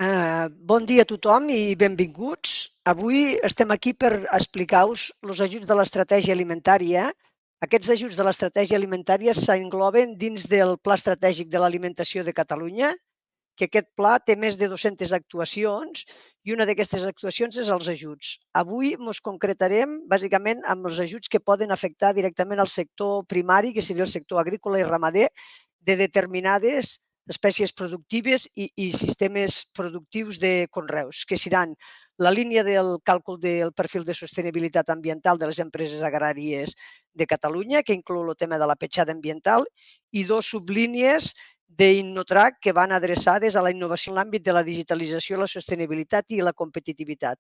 Bon dia a tothom i benvinguts. Avui estem aquí per explicar-vos els ajuts de l'estratègia alimentària. Aquests ajuts de l'estratègia alimentària s'engloben dins del Pla Estratègic de l'Alimentació de Catalunya, que aquest pla té més de 200 actuacions i una d'aquestes actuacions és els ajuts. Avui ens concretarem bàsicament amb els ajuts que poden afectar directament al sector primari, que seria el sector agrícola i ramader, de determinades espècies productives i sistemes productius de conreus, que seran la línia del càlcul del perfil de sostenibilitat ambiental de les empreses agràries de Catalunya, que inclou el tema de la petjada ambiental, i dos sublínies d'Innotrac que van adreçades a la innovació en l'àmbit de la digitalització, la sostenibilitat i la competitivitat.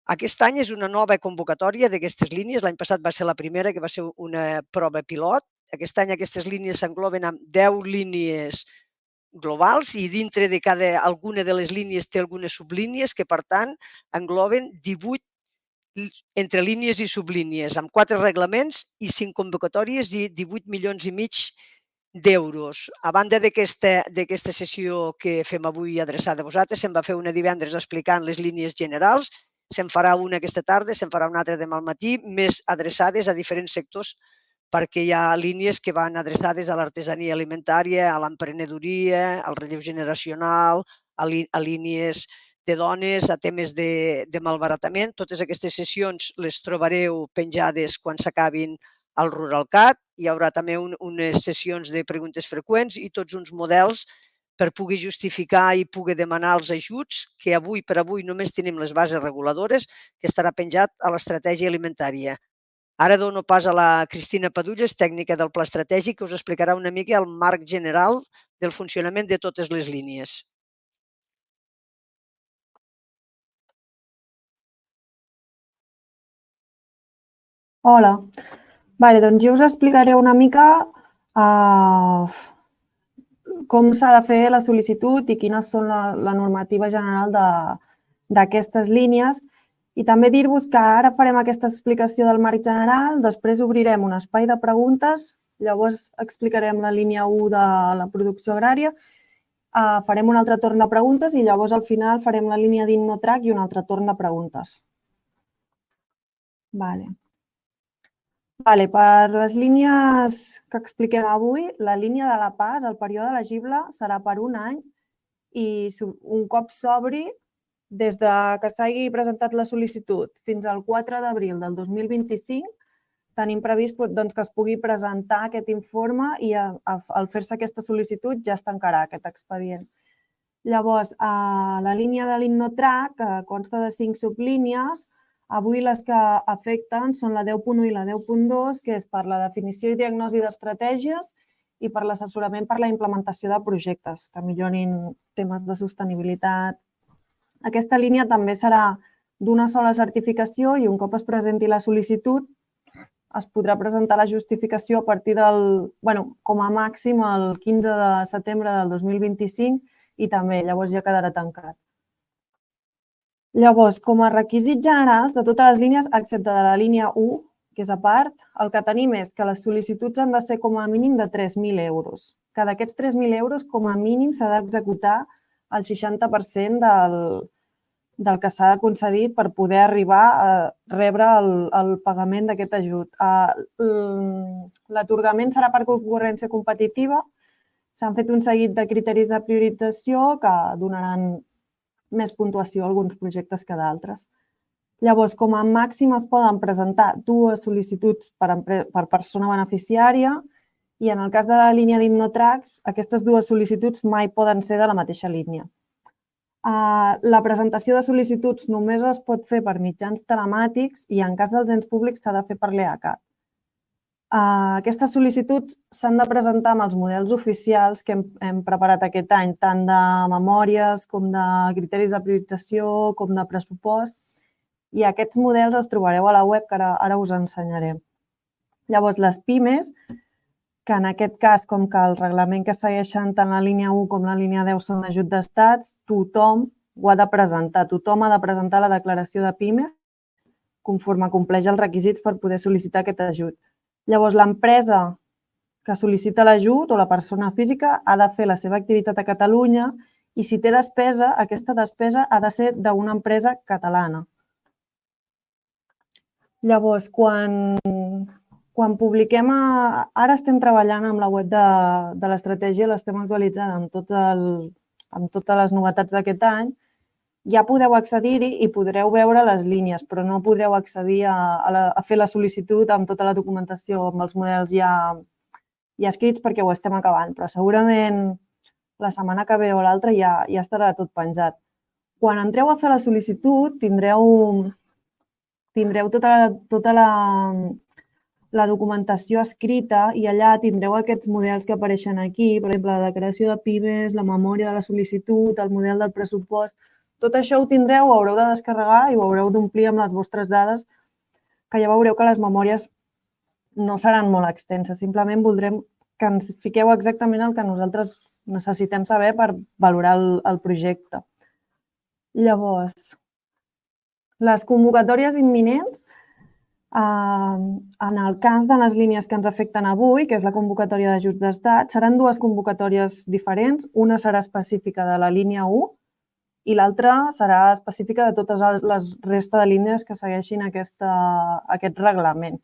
Aquest any és una nova convocatòria d'aquestes línies. L'any passat va ser la primera, que va ser una prova pilot. Aquest any aquestes línies s'engloben amb 10 línies globals i dintre de alguna de les línies té algunes sublínies que, per tant, engloben 18 entre línies i sublínies, amb 4 reglaments i 5 convocatòries i 18 milions i mig d'euros. A banda d'aquesta sessió que fem avui adreçada a vosaltres, se'n va fer una divendres explicant les línies generals, se'n farà una aquesta tarda, se'n farà una altra demà al matí, més adreçades a diferents sectors, perquè hi ha línies que van adreçades a l'artesania alimentària, a l'emprenedoria, al relleu generacional, a línies de dones, a temes de malbaratament. Totes aquestes sessions les trobareu penjades quan s'acabin al RuralCat. Hi haurà també unes sessions de preguntes freqüents i tots uns models per poder justificar i poder demanar els ajuts, que avui per avui només tenim les bases reguladores, que estarà penjat a l'estratègia alimentària. Ara dono pas a la Cristina Padulles, tècnica del Pla Estratègic, que us explicarà una mica el marc general del funcionament de totes les línies. Hola. Doncs jo us explicaré una mica com s'ha de fer la sol·licitud i quines són la normativa general d'aquestes línies. I també dir-vos que ara farem aquesta explicació del marc general, després obrirem un espai de preguntes, llavors explicarem la línia 1 de la producció agrària, farem un altre torn de preguntes i llavors al final farem la línia d'Innotrac i un altre torn de preguntes. Per les línies que expliquem avui, la línia de la PAS, el període elegible, serà per un any i un cop s'obri, des que s'hagi presentat la sol·licitud fins al 4 d'abril del 2025, tenim previst que es pugui presentar aquest informe i al fer-se aquesta sol·licitud ja es tancarà aquest expedient. Llavors, la línia de l'Innotrac, que consta de 5 sublínies, avui les que afecten són la 10.1 i la 10.2, que és per la definició i diagnosi d'estratègies i per l'assessorament per la implementació de projectes que millorin temes de sostenibilitat. Aquesta línia també serà d'una sola certificació i un cop es presenti la sol·licitud es podrà presentar la justificació a partir com a màxim el 15 de setembre del 2025 i també llavors ja quedarà tancat. Llavors, com a requisits generals de totes les línies, excepte de la línia 1, que és a part, el que tenim és que les sol·licituds han de ser com a mínim de 3.000 euros. Que d'aquests 3.000 euros, com a mínim, s'ha d'executar el 60% del que s'ha concedit per poder arribar a rebre el pagament d'aquest ajut. L'atorgament serà per concurrència competitiva. S'han fet un seguit de criteris de priorització que donaran més puntuació a alguns projectes que d'altres. Llavors, com a màxim es poden presentar 2 sol·licituds per persona beneficiària i en el cas de la línia d'Innotracs, aquestes 2 sol·licituds mai poden ser de la mateixa línia. La presentació de sol·licituds només es pot fer per mitjans telemàtics i en cas dels ens públics s'ha de fer per l'EACAT. Aquestes sol·licituds s'han de presentar amb els models oficials que hem preparat aquest any, tant de memòries com de criteris de priorització com de pressupost, i aquests models els trobareu a la web que ara us ensenyaré. Llavors, les pimes, que en aquest cas, com que el reglament que segueixen tant la línia 1 com la línia 10 són d'ajut d'estats, tothom ho ha de presentar. Tothom ha de presentar la declaració de PIME conforme compleix els requisits per poder sol·licitar aquest ajut. Llavors, l'empresa que sol·licita l'ajut o la persona física ha de fer la seva activitat a Catalunya I si té despesa, aquesta despesa ha de ser d'una empresa catalana. Llavors, quan publiquem... Ara estem treballant amb la web de l'estratègia, l'estem actualitzant amb totes les novetats d'aquest any. Ja podeu accedir-hi i podreu veure les línies, però no podreu accedir a fer la sol·licitud amb tota la documentació, amb els models ja escrits, perquè ho estem acabant. Però segurament la setmana que ve o l'altra ja estarà tot penjat. Quan entreu a fer la sol·licitud tindreu tota la documentació escrita i allà tindreu aquests models que apareixen aquí, per exemple, la declaració de pimes, la memòria de la sol·licitud, el model del pressupost. Tot això ho tindreu, ho haureu de descarregar i ho haureu d'omplir amb les vostres dades, que ja veureu que les memòries no seran molt extenses. Simplement voldrem que ens fiqueu exactament el que nosaltres necessitem saber per valorar el projecte. Llavors, les convocatòries imminents, en el cas de les línies que ens afecten avui, que és la convocatòria d'ajut d'estat, seran dues convocatòries diferents. Una serà específica de la línia 1 i l'altra serà específica de totes les resta de línies que segueixin aquest reglament.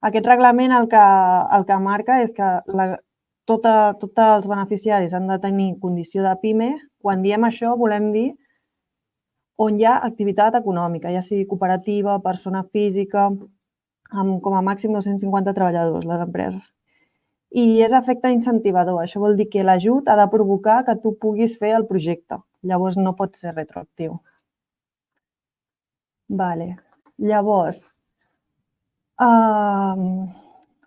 Aquest reglament el que marca és que tots els beneficiaris han de tenir condició de PIME. Quan diem això, volem dir on hi ha activitat econòmica, ja sigui cooperativa, persona física, amb com a màxim 250 treballadors, les empreses. I és efecte incentivador. Això vol dir que l'ajut ha de provocar que tu puguis fer el projecte. Llavors, no pot ser retroactiu. Llavors,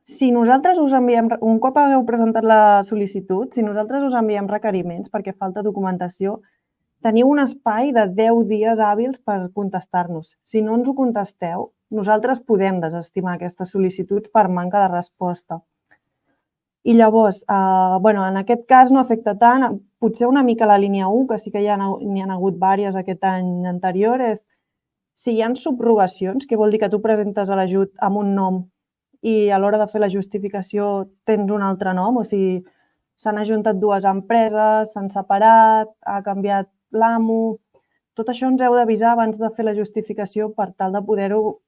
si nosaltres us enviem, un cop hagueu presentat la sol·licitud, si nosaltres us enviem requeriments perquè falta documentació, teniu un espai de 10 dies hàbils per contestar-nos. Si no ens ho contesteu, nosaltres podem desestimar aquestes sol·licituds per manca de resposta. I llavors, en aquest cas no afecta tant, potser una mica la línia 1, que sí que n'hi ha hagut diverses aquest any anterior, és si hi ha subrogacions, que vol dir que tu presentes a l'ajut amb un nom i a l'hora de fer la justificació tens un altre nom, o sigui, s'han ajuntat dues empreses, s'han separat, ha canviat l'amo... Tot això ens heu d'avisar abans de fer la justificació per tal de poder-ho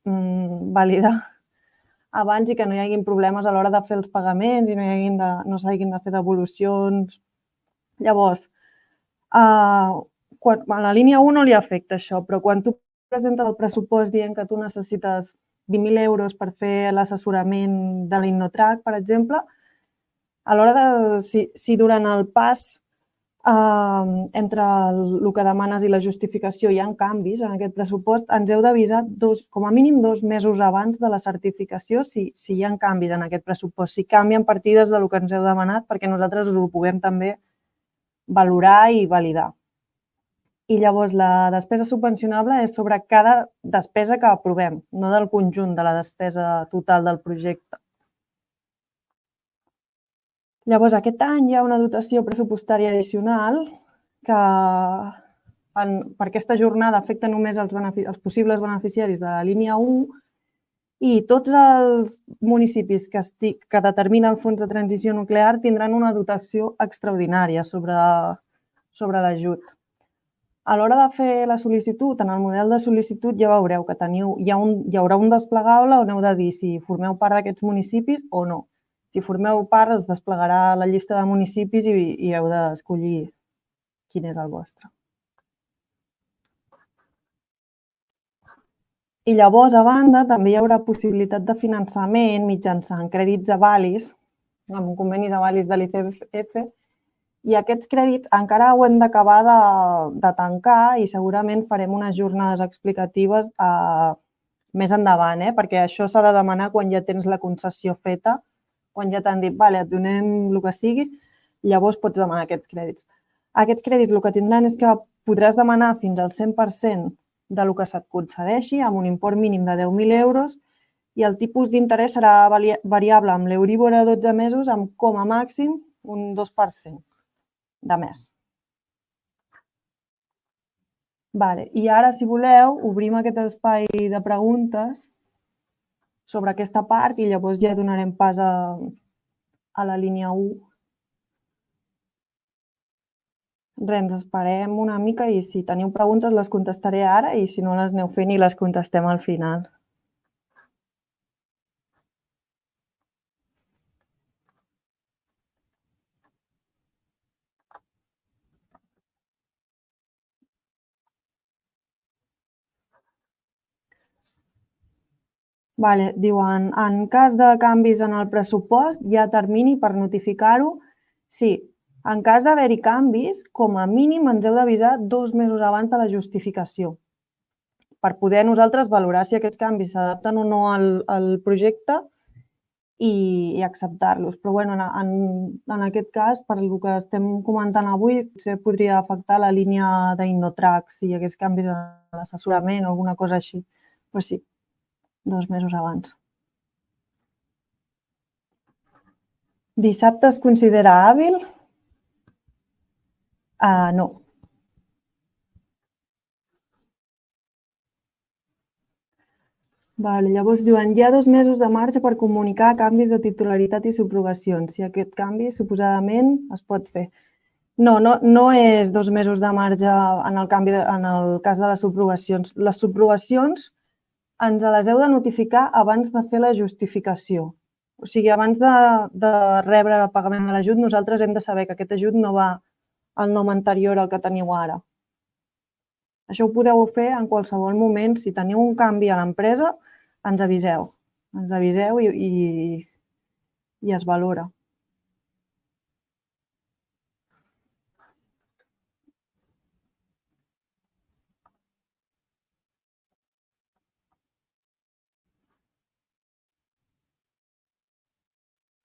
validar abans i que no hi hagin problemes a l'hora de fer els pagaments i no s'hagin de fer devolucions. Llavors, a la línia 1 no li afecta això, però quan tu presentes el pressupost dient que tu necessites 20.000 euros per fer l'assessorament de l'Innotrack, per exemple, a l'hora de... Si durant el pas entre el que demanes i la justificació hi ha canvis en aquest pressupost, ens heu d'avisar com a mínim 2 mesos abans de la certificació si hi ha canvis en aquest pressupost, si canvien partides del que ens heu demanat, perquè nosaltres us ho puguem també valorar i validar. I llavors la despesa subvencionable és sobre cada despesa que aprovem, no del conjunt de la despesa total del projecte. Llavors, aquest any hi ha una dotació pressupostària addicional que per aquesta jornada afecta només els possibles beneficiaris de la línia 1 i tots els municipis que determina el Fons de Transició Nuclear tindran una dotació extraordinària sobre l'ajut. A l'hora de fer la sol·licitud, en el model de sol·licitud ja veureu que hi haurà un desplegable on heu de dir si formeu part d'aquests municipis o no. Si formeu part, es desplegarà la llista de municipis i heu d'escollir quin és el vostre. I llavors, a banda, també hi haurà possibilitat de finançament mitjançant crèdits avalis, amb convenis avalis de l'ICF, i aquests crèdits encara ho hem d'acabar de tancar i segurament farem unes jornades explicatives més endavant, perquè això s'ha de demanar quan ja tens la concessió feta, quan ja t'han dit, et donem el que sigui, llavors pots demanar aquests crèdits. Aquests crèdits el que tindran és que podràs demanar fins al 100% del que se't concedeixi, amb un import mínim de 10.000 euros, i el tipus d'interès serà variable amb l'Euríbor a 12 mesos amb com a màxim un 2% de mes. I ara, si voleu, obrim aquest espai de preguntes sobre aquesta part i llavors ja donarem pas a la línia 1. Res, ens esperem una mica i si teniu preguntes les contestaré ara i si no les aneu fent i les contestem al final. Vale, diuen, en cas de canvis en el pressupost, hi ha termini per notificar-ho? Sí, en cas d'haver-hi canvis, com a mínim ens heu d'avisar 2 mesos abans de la justificació per poder nosaltres valorar si aquests canvis s'adapten o no al projecte i acceptar-los. Però bueno, en aquest cas, per el que estem comentant avui, potser podria afectar la línia d'Innotrack si hi hagués canvis en l'assessorament o alguna cosa així. Però sí, 2 mesos abans. Dissabte es considera hàbil? No. Vale, llavors diuen, hi ha 2 mesos de marge per comunicar canvis de titularitat i subrogacions. Si aquest canvi, suposadament, es pot fer. No és 2 mesos de marge en el cas de les subrogacions. Les subrogacions ens les heu de notificar abans de fer la justificació. O sigui, abans de rebre el pagament de l'ajut, nosaltres hem de saber que aquest ajut no va al nom anterior al que teniu ara. Això ho podeu fer en qualsevol moment. Si teniu un canvi a l'empresa, ens aviseu. Ens aviseu i es valora.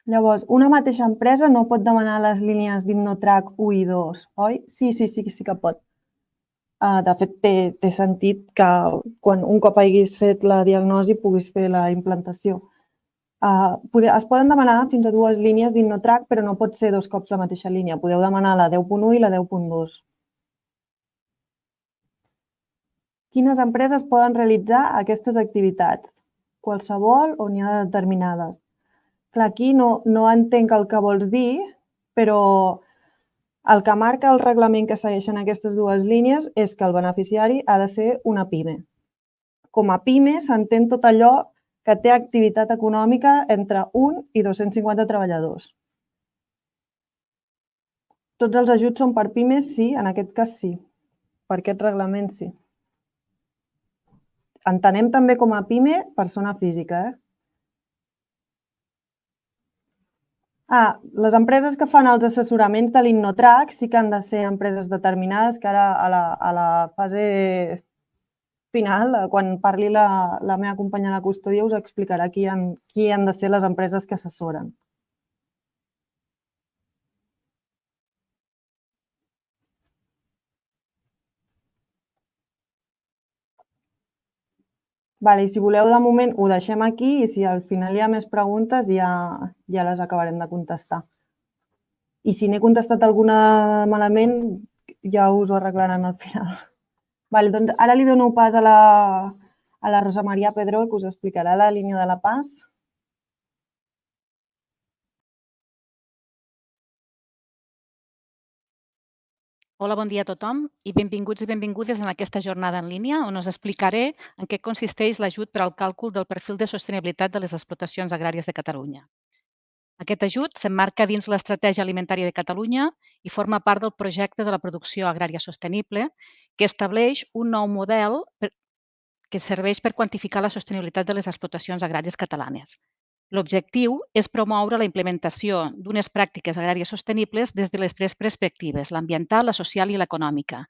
Llavors, una mateixa empresa no pot demanar les línies d'Innotrack 1 i 2, oi? Sí que pot. De fet, té sentit que quan un cop haguis fet la diagnosi puguis fer la implantació. Es poden demanar fins a 2 línies d'Innotrack, però no pot ser 2 cops la mateixa línia. Podeu demanar la 10.1 i la 10.2. Quines empreses poden realitzar aquestes activitats? Qualsevol o n'hi ha de determinades? Clar, aquí no entenc el que vols dir, però el que marca el reglament que segueixen aquestes 2 línies és que el beneficiari ha de ser una PIME. Com a PIME s'entén tot allò que té activitat econòmica entre 1 i 250 treballadors. Tots els ajuts són per PIMEs? Sí, en aquest cas sí. Per aquest reglament sí. Entenem també com a PIME persona física, les empreses que fan els assessoraments de l'Innotrack sí que han de ser empreses determinades, que ara a la fase final, quan parli la meva companya de la custòdia, us explicarà qui han de ser les empreses que assessoren. Vale, i si voleu, de moment ho deixem aquí i si al final hi ha més preguntes ja les acabarem de contestar. I si n'he contestat alguna malament, ja us ho arreglaran al final. Vale, doncs ara li dono pas a la Rosa Maria Pedrol, que us explicarà la línia de la PAS. Hola, bon dia a tothom i benvinguts i benvingudes en aquesta jornada en línia on us explicaré en què consisteix l'ajut per al càlcul del perfil de sostenibilitat de les explotacions agràries de Catalunya. Aquest ajut s'emmarca dins l'Estratègia Alimentària de Catalunya i forma part del projecte de la producció agrària sostenible que estableix un nou model que serveix per quantificar la sostenibilitat de les explotacions agràries catalanes. L'objectiu és promoure la implementació d'unes pràctiques agràries sostenibles des de les 3 perspectives, l'ambiental, la social i l'econòmica.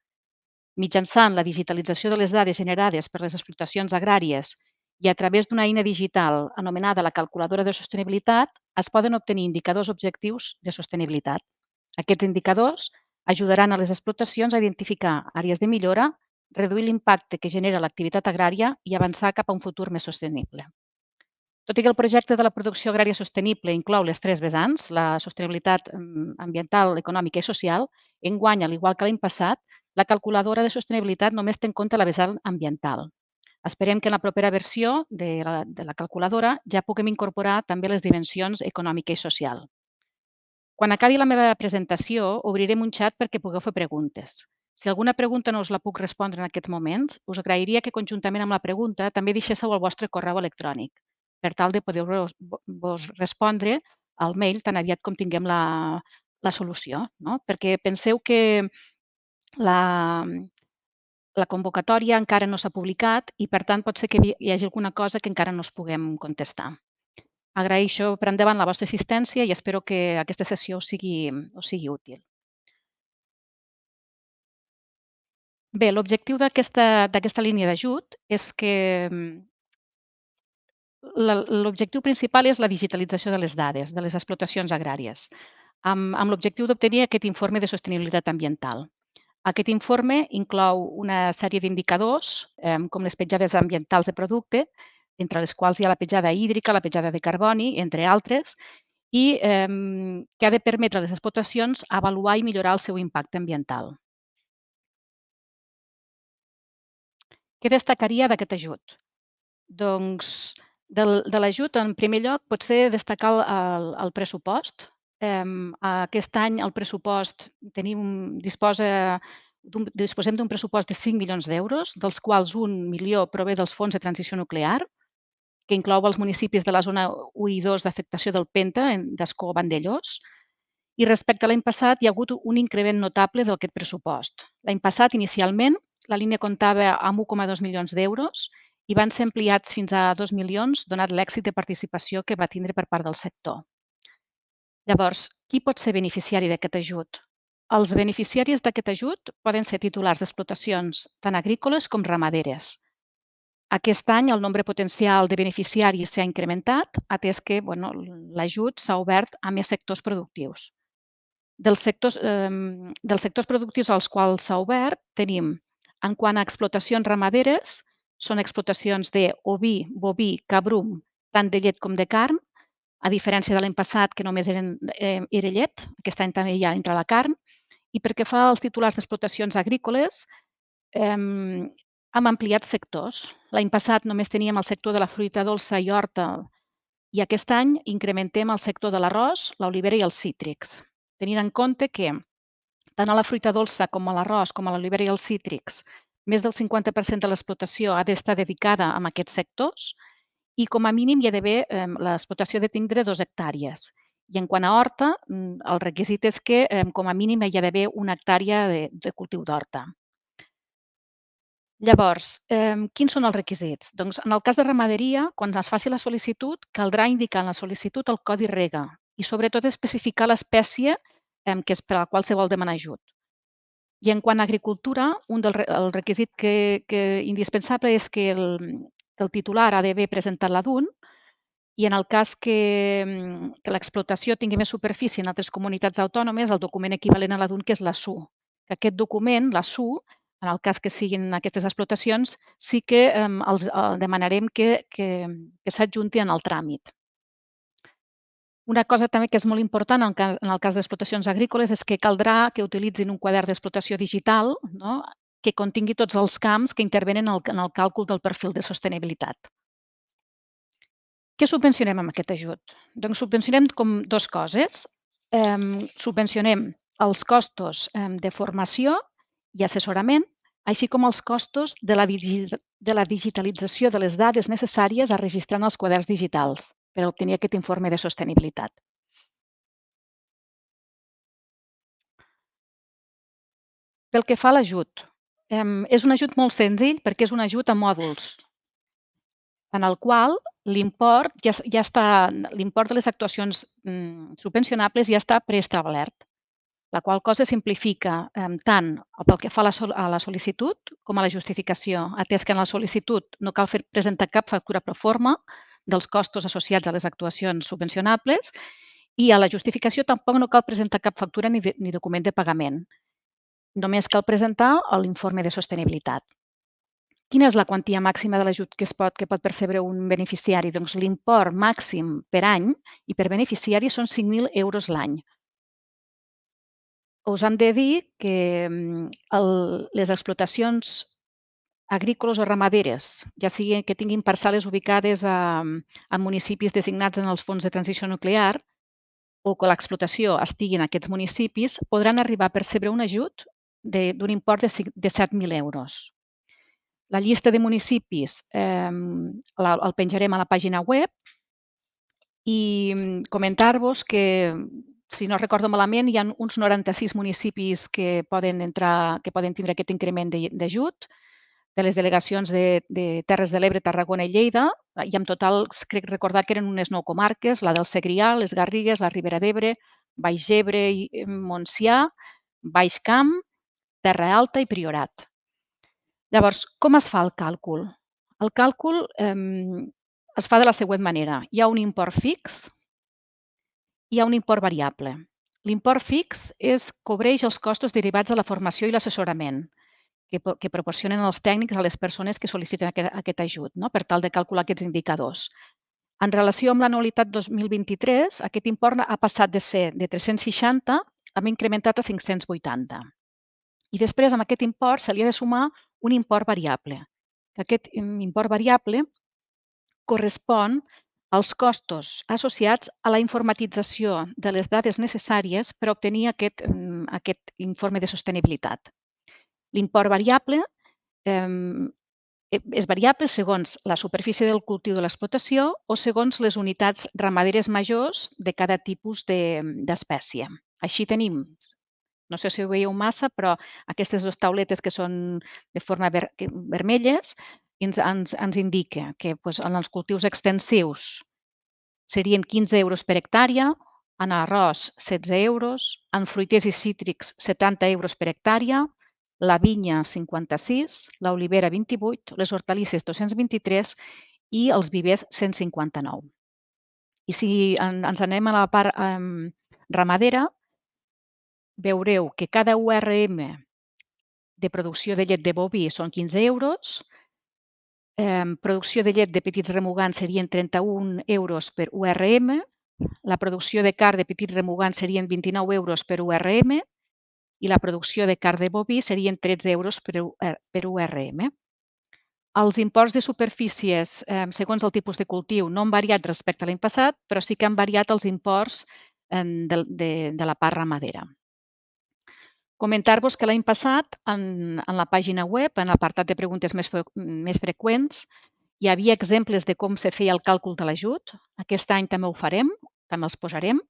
Mitjançant la digitalització de les dades generades per les explotacions agràries i a través d'una eina digital anomenada la calculadora de sostenibilitat, es poden obtenir indicadors objectius de sostenibilitat. Aquests indicadors ajudaran a les explotacions a identificar àrees de millora, reduir l'impacte que genera l'activitat agrària i avançar cap a un futur més sostenible. Tot i que el projecte de la producció agrària sostenible inclou les 3 vessants, la sostenibilitat ambiental, econòmica i social, enguany, al igual que l'any passat, la calculadora de sostenibilitat només té en compte la vessant ambiental. Esperem que en la propera versió de la calculadora ja puguem incorporar també les dimensions econòmica i social. Quan acabi la meva presentació, obrirem un xat perquè pugueu fer preguntes. Si alguna pregunta no us la puc respondre en aquests moments, us agrairia que conjuntament amb la pregunta també deixéssiu el vostre correu electrònic, per tal de poder-vos respondre al mail tan aviat com tinguem la solució. No? Perquè penseu que la convocatòria encara no s'ha publicat i, per tant, pot ser que hi hagi alguna cosa que encara no us puguem contestar. Agraeixo per endavant la vostra assistència i espero que aquesta sessió us sigui útil. Bé, l'objectiu d'aquesta línia d'ajut és que l'objectiu principal és la digitalització de les dades de les explotacions agràries, amb l'objectiu d'obtenir aquest informe de sostenibilitat ambiental. Aquest informe inclou una sèrie d'indicadors, com les petjades ambientals de producte, entre les quals hi ha la petjada hídrica, la petjada de carboni, entre altres, i que ha de permetre a les explotacions avaluar i millorar el seu impacte ambiental. Què destacaria d'aquest ajut? Doncs de l'ajut, en primer lloc, pot ser destacar el pressupost. Aquest any el pressupost disposem d'un pressupost de 5 milions d'euros, dels quals 1 milió prové dels fons de transició nuclear, que inclou els municipis de la zona 1 i 2 d'afectació del Penta, d'Ascó, Vandellòs. I respecte a l'any passat, hi ha hagut un increment notable d'aquest pressupost. L'any passat, inicialment, la línia comptava amb 1,2 milions d'euros i van ser ampliats fins a 2 milions, donat l'èxit de participació que va tindre per part del sector. Llavors, qui pot ser beneficiari d'aquest ajut? Els beneficiaris d'aquest ajut poden ser titulars d'explotacions tant agrícoles com ramaderes. Aquest any el nombre potencial de beneficiaris s'ha incrementat, atès que l'ajut s'ha obert a més sectors productius. Dels sectors productius als quals s'ha obert, tenim, en quant a explotacions ramaderes, són explotacions d'oví, boví, cabrum, tant de llet com de carn, a diferència de l'any passat, que només era llet, aquest any també ja entra la carn. I pel que fa als titulars d'explotacions agrícoles, hem ampliat sectors. L'any passat només teníem el sector de la fruita dolça i horta i aquest any incrementem el sector de l'arròs, l'olivera i els cítrics, tenint en compte que tant a la fruita dolça com a l'arròs, com a l'olivera i els cítrics, més del 50% de l'explotació ha d'estar dedicada a aquests sectors i com a mínim hi ha d'haver l'explotació de tindre 2 hectàrees. I en quant a horta, el requisit és que com a mínim hi ha d'haver 1 hectàrea de cultiu d'horta. Llavors, quins són els requisits? Doncs en el cas de ramaderia, quan es faci la sol·licitud, caldrà indicar en la sol·licitud el codi REGA i sobretot especificar l'espècie que és per a la qual se vol demanar ajut. I en quant a agricultura, el requisit indispensable és que el titular ha d'haver presentat la DUN i en el cas que l'explotació tingui més superfície en altres comunitats autònomes, el document equivalent a la DUN, que és la SU. Aquest document, la SU, en el cas que siguin aquestes explotacions, sí que els demanarem que s'adjunti en el tràmit. Una cosa també que és molt important en el cas d'explotacions agrícoles és que caldrà que utilitzin un quadern d'explotació digital que contingui tots els camps que intervenen en el càlcul del perfil de sostenibilitat. Què subvencionem amb aquest ajut? Doncs subvencionem com 2 coses. Subvencionem els costos de formació i assessorament, així com els costos de la digitalització de les dades necessàries a registrar en els quaderns digitals per obtenir aquest informe de sostenibilitat. Pel que fa a l'ajut, és un ajut molt senzill perquè és un ajut a mòduls, en el qual l'import de les actuacions subvencionables ja està preestablert, la qual cosa simplifica tant pel que fa a la sol·licitud com a la justificació, atès que en la sol·licitud no cal presentar cap factura pro forma dels costos associats a les actuacions subvencionables i a la justificació tampoc no cal presentar cap factura ni document de pagament. Només cal presentar l'informe de sostenibilitat. Quina és la quantia màxima de l'ajut que pot percebre un beneficiari? Doncs l'import màxim per any i per beneficiari són 5.000 euros l'any. Us hem de dir que les explotacions agrícoles o ramaderes, ja sigui que tinguin parcel·les ubicades a municipis designats en els fons de transició nuclear o que l'explotació estigui en aquests municipis podran arribar a percebre un ajut d'un import de 7.000 euros. La llista de municipis el penjarem a la pàgina web i comentar-vos que, si no recordo malament, hi ha uns 96 municipis que poden tindre aquest increment d'ajut, de les delegacions de Terres de l'Ebre, Tarragona i Lleida, i en total crec recordar que eren unes 9 comarques, la del Segrià, les Garrigues, la Ribera d'Ebre, Baix Ebre i Montsià, Baix Camp, Terra Alta i Priorat. Llavors, com es fa el càlcul? El càlcul es fa de la següent manera. Hi ha un import fix i hi ha un import variable. L'import fix cobreix els costos derivats de la formació i l'assessorament que proporcionen els tècnics a les persones que sol·liciten aquest ajut, per tal de calcular aquests indicadors. En relació amb l'anualitat 2023, aquest import ha passat de ser de 360, hem incrementat a 580. I després, amb aquest import, se li ha de sumar un import variable. Aquest import variable correspon als costos associats a la informatització de les dades necessàries per obtenir aquest informe de sostenibilitat. L'import variable és variable segons la superfície del cultiu de l'explotació o segons les unitats ramaderes majors de cada tipus d'espècie. Així tenim, no sé si ho veieu massa, però aquestes dues tauletes que són de forma vermelles ens indica que en els cultius extensius serien 15 euros per hectàrea, en arròs 16 euros, en fruiters i cítrics 70 euros per hectàrea, la vinya 56, l'olivera 28, les hortalisses 223 i els vivers 159. I si ens anem a la part ramadera, veureu que cada URM de producció de llet de boví són 15 euros, producció de llet de petits remugants serien 31 euros per URM, la producció de carn de petits remugants serien 29 euros per URM i la producció de carn de boví serien 13 euros per URM. Els imports de superfícies, segons el tipus de cultiu, no han variat respecte a l'any passat, però sí que han variat els imports de la part ramadera. Comentar-vos que l'any passat, en la pàgina web, en l'apartat de preguntes més freqüents, hi havia exemples de com se feia el càlcul de l'ajut. Aquest any també ho farem, també els posarem.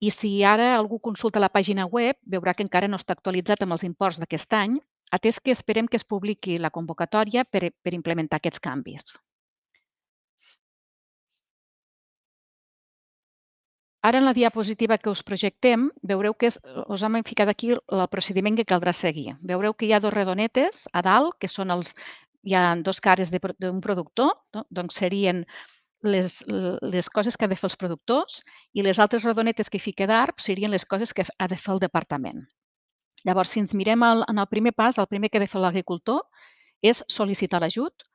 I si ara algú consulta la pàgina web, veurà que encara no està actualitzat amb els imports d'aquest any, atès que esperem que es publiqui la convocatòria per implementar aquests canvis. Ara, en la diapositiva que us projectem, veureu que us hem ficat aquí el procediment que caldrà seguir. Veureu que hi ha dues rodonetes a dalt, que són hi ha dues cares d'un productor, doncs serien les coses que ha de fer els productors i les altres rodonetes que hi fica d'ARP serien les coses que ha de fer el departament. Llavors, si ens mirem en el primer pas, el primer que ha de fer l'agricultor és sol·licitar l'ajut.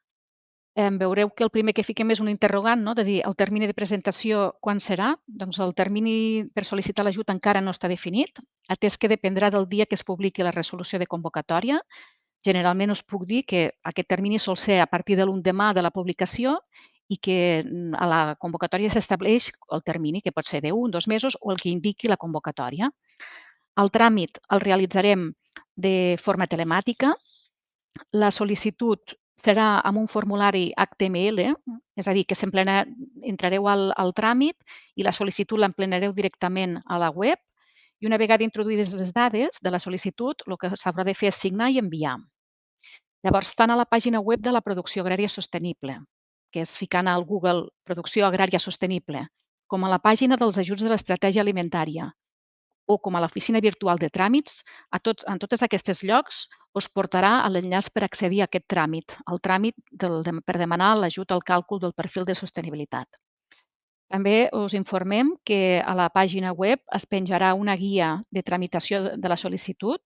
Veureu que el primer que fiquem és un interrogant, de dir el termini de presentació quan serà. Doncs el termini per sol·licitar l'ajut encara no està definit, atès que dependrà del dia que es publiqui la resolució de convocatòria. Generalment us puc dir que aquest termini sol ser a partir de l'endemà de la publicació i que a la convocatòria s'estableix el termini, que pot ser d'1, 2 mesos o el que indiqui la convocatòria. El tràmit el realitzarem de forma telemàtica. La sol·licitud serà amb un formulari HTML, és a dir, que entrareu al tràmit i la sol·licitud l'emplenareu directament a la web i una vegada introduïdes les dades de la sol·licitud, el que s'haurà de fer és signar i enviar. Llavors, tant a la pàgina web de la producció agrària sostenible, que és ficant al Google Producció Agrària Sostenible, com a la pàgina dels ajuts de l'estratègia alimentària o com a l'oficina virtual de tràmits, en tots aquests llocs us portarà a l'enllaç per accedir a aquest tràmit, el tràmit per demanar l'ajut al càlcul del perfil de sostenibilitat. També us informem que a la pàgina web es penjarà una guia de tramitació de la sol·licitud.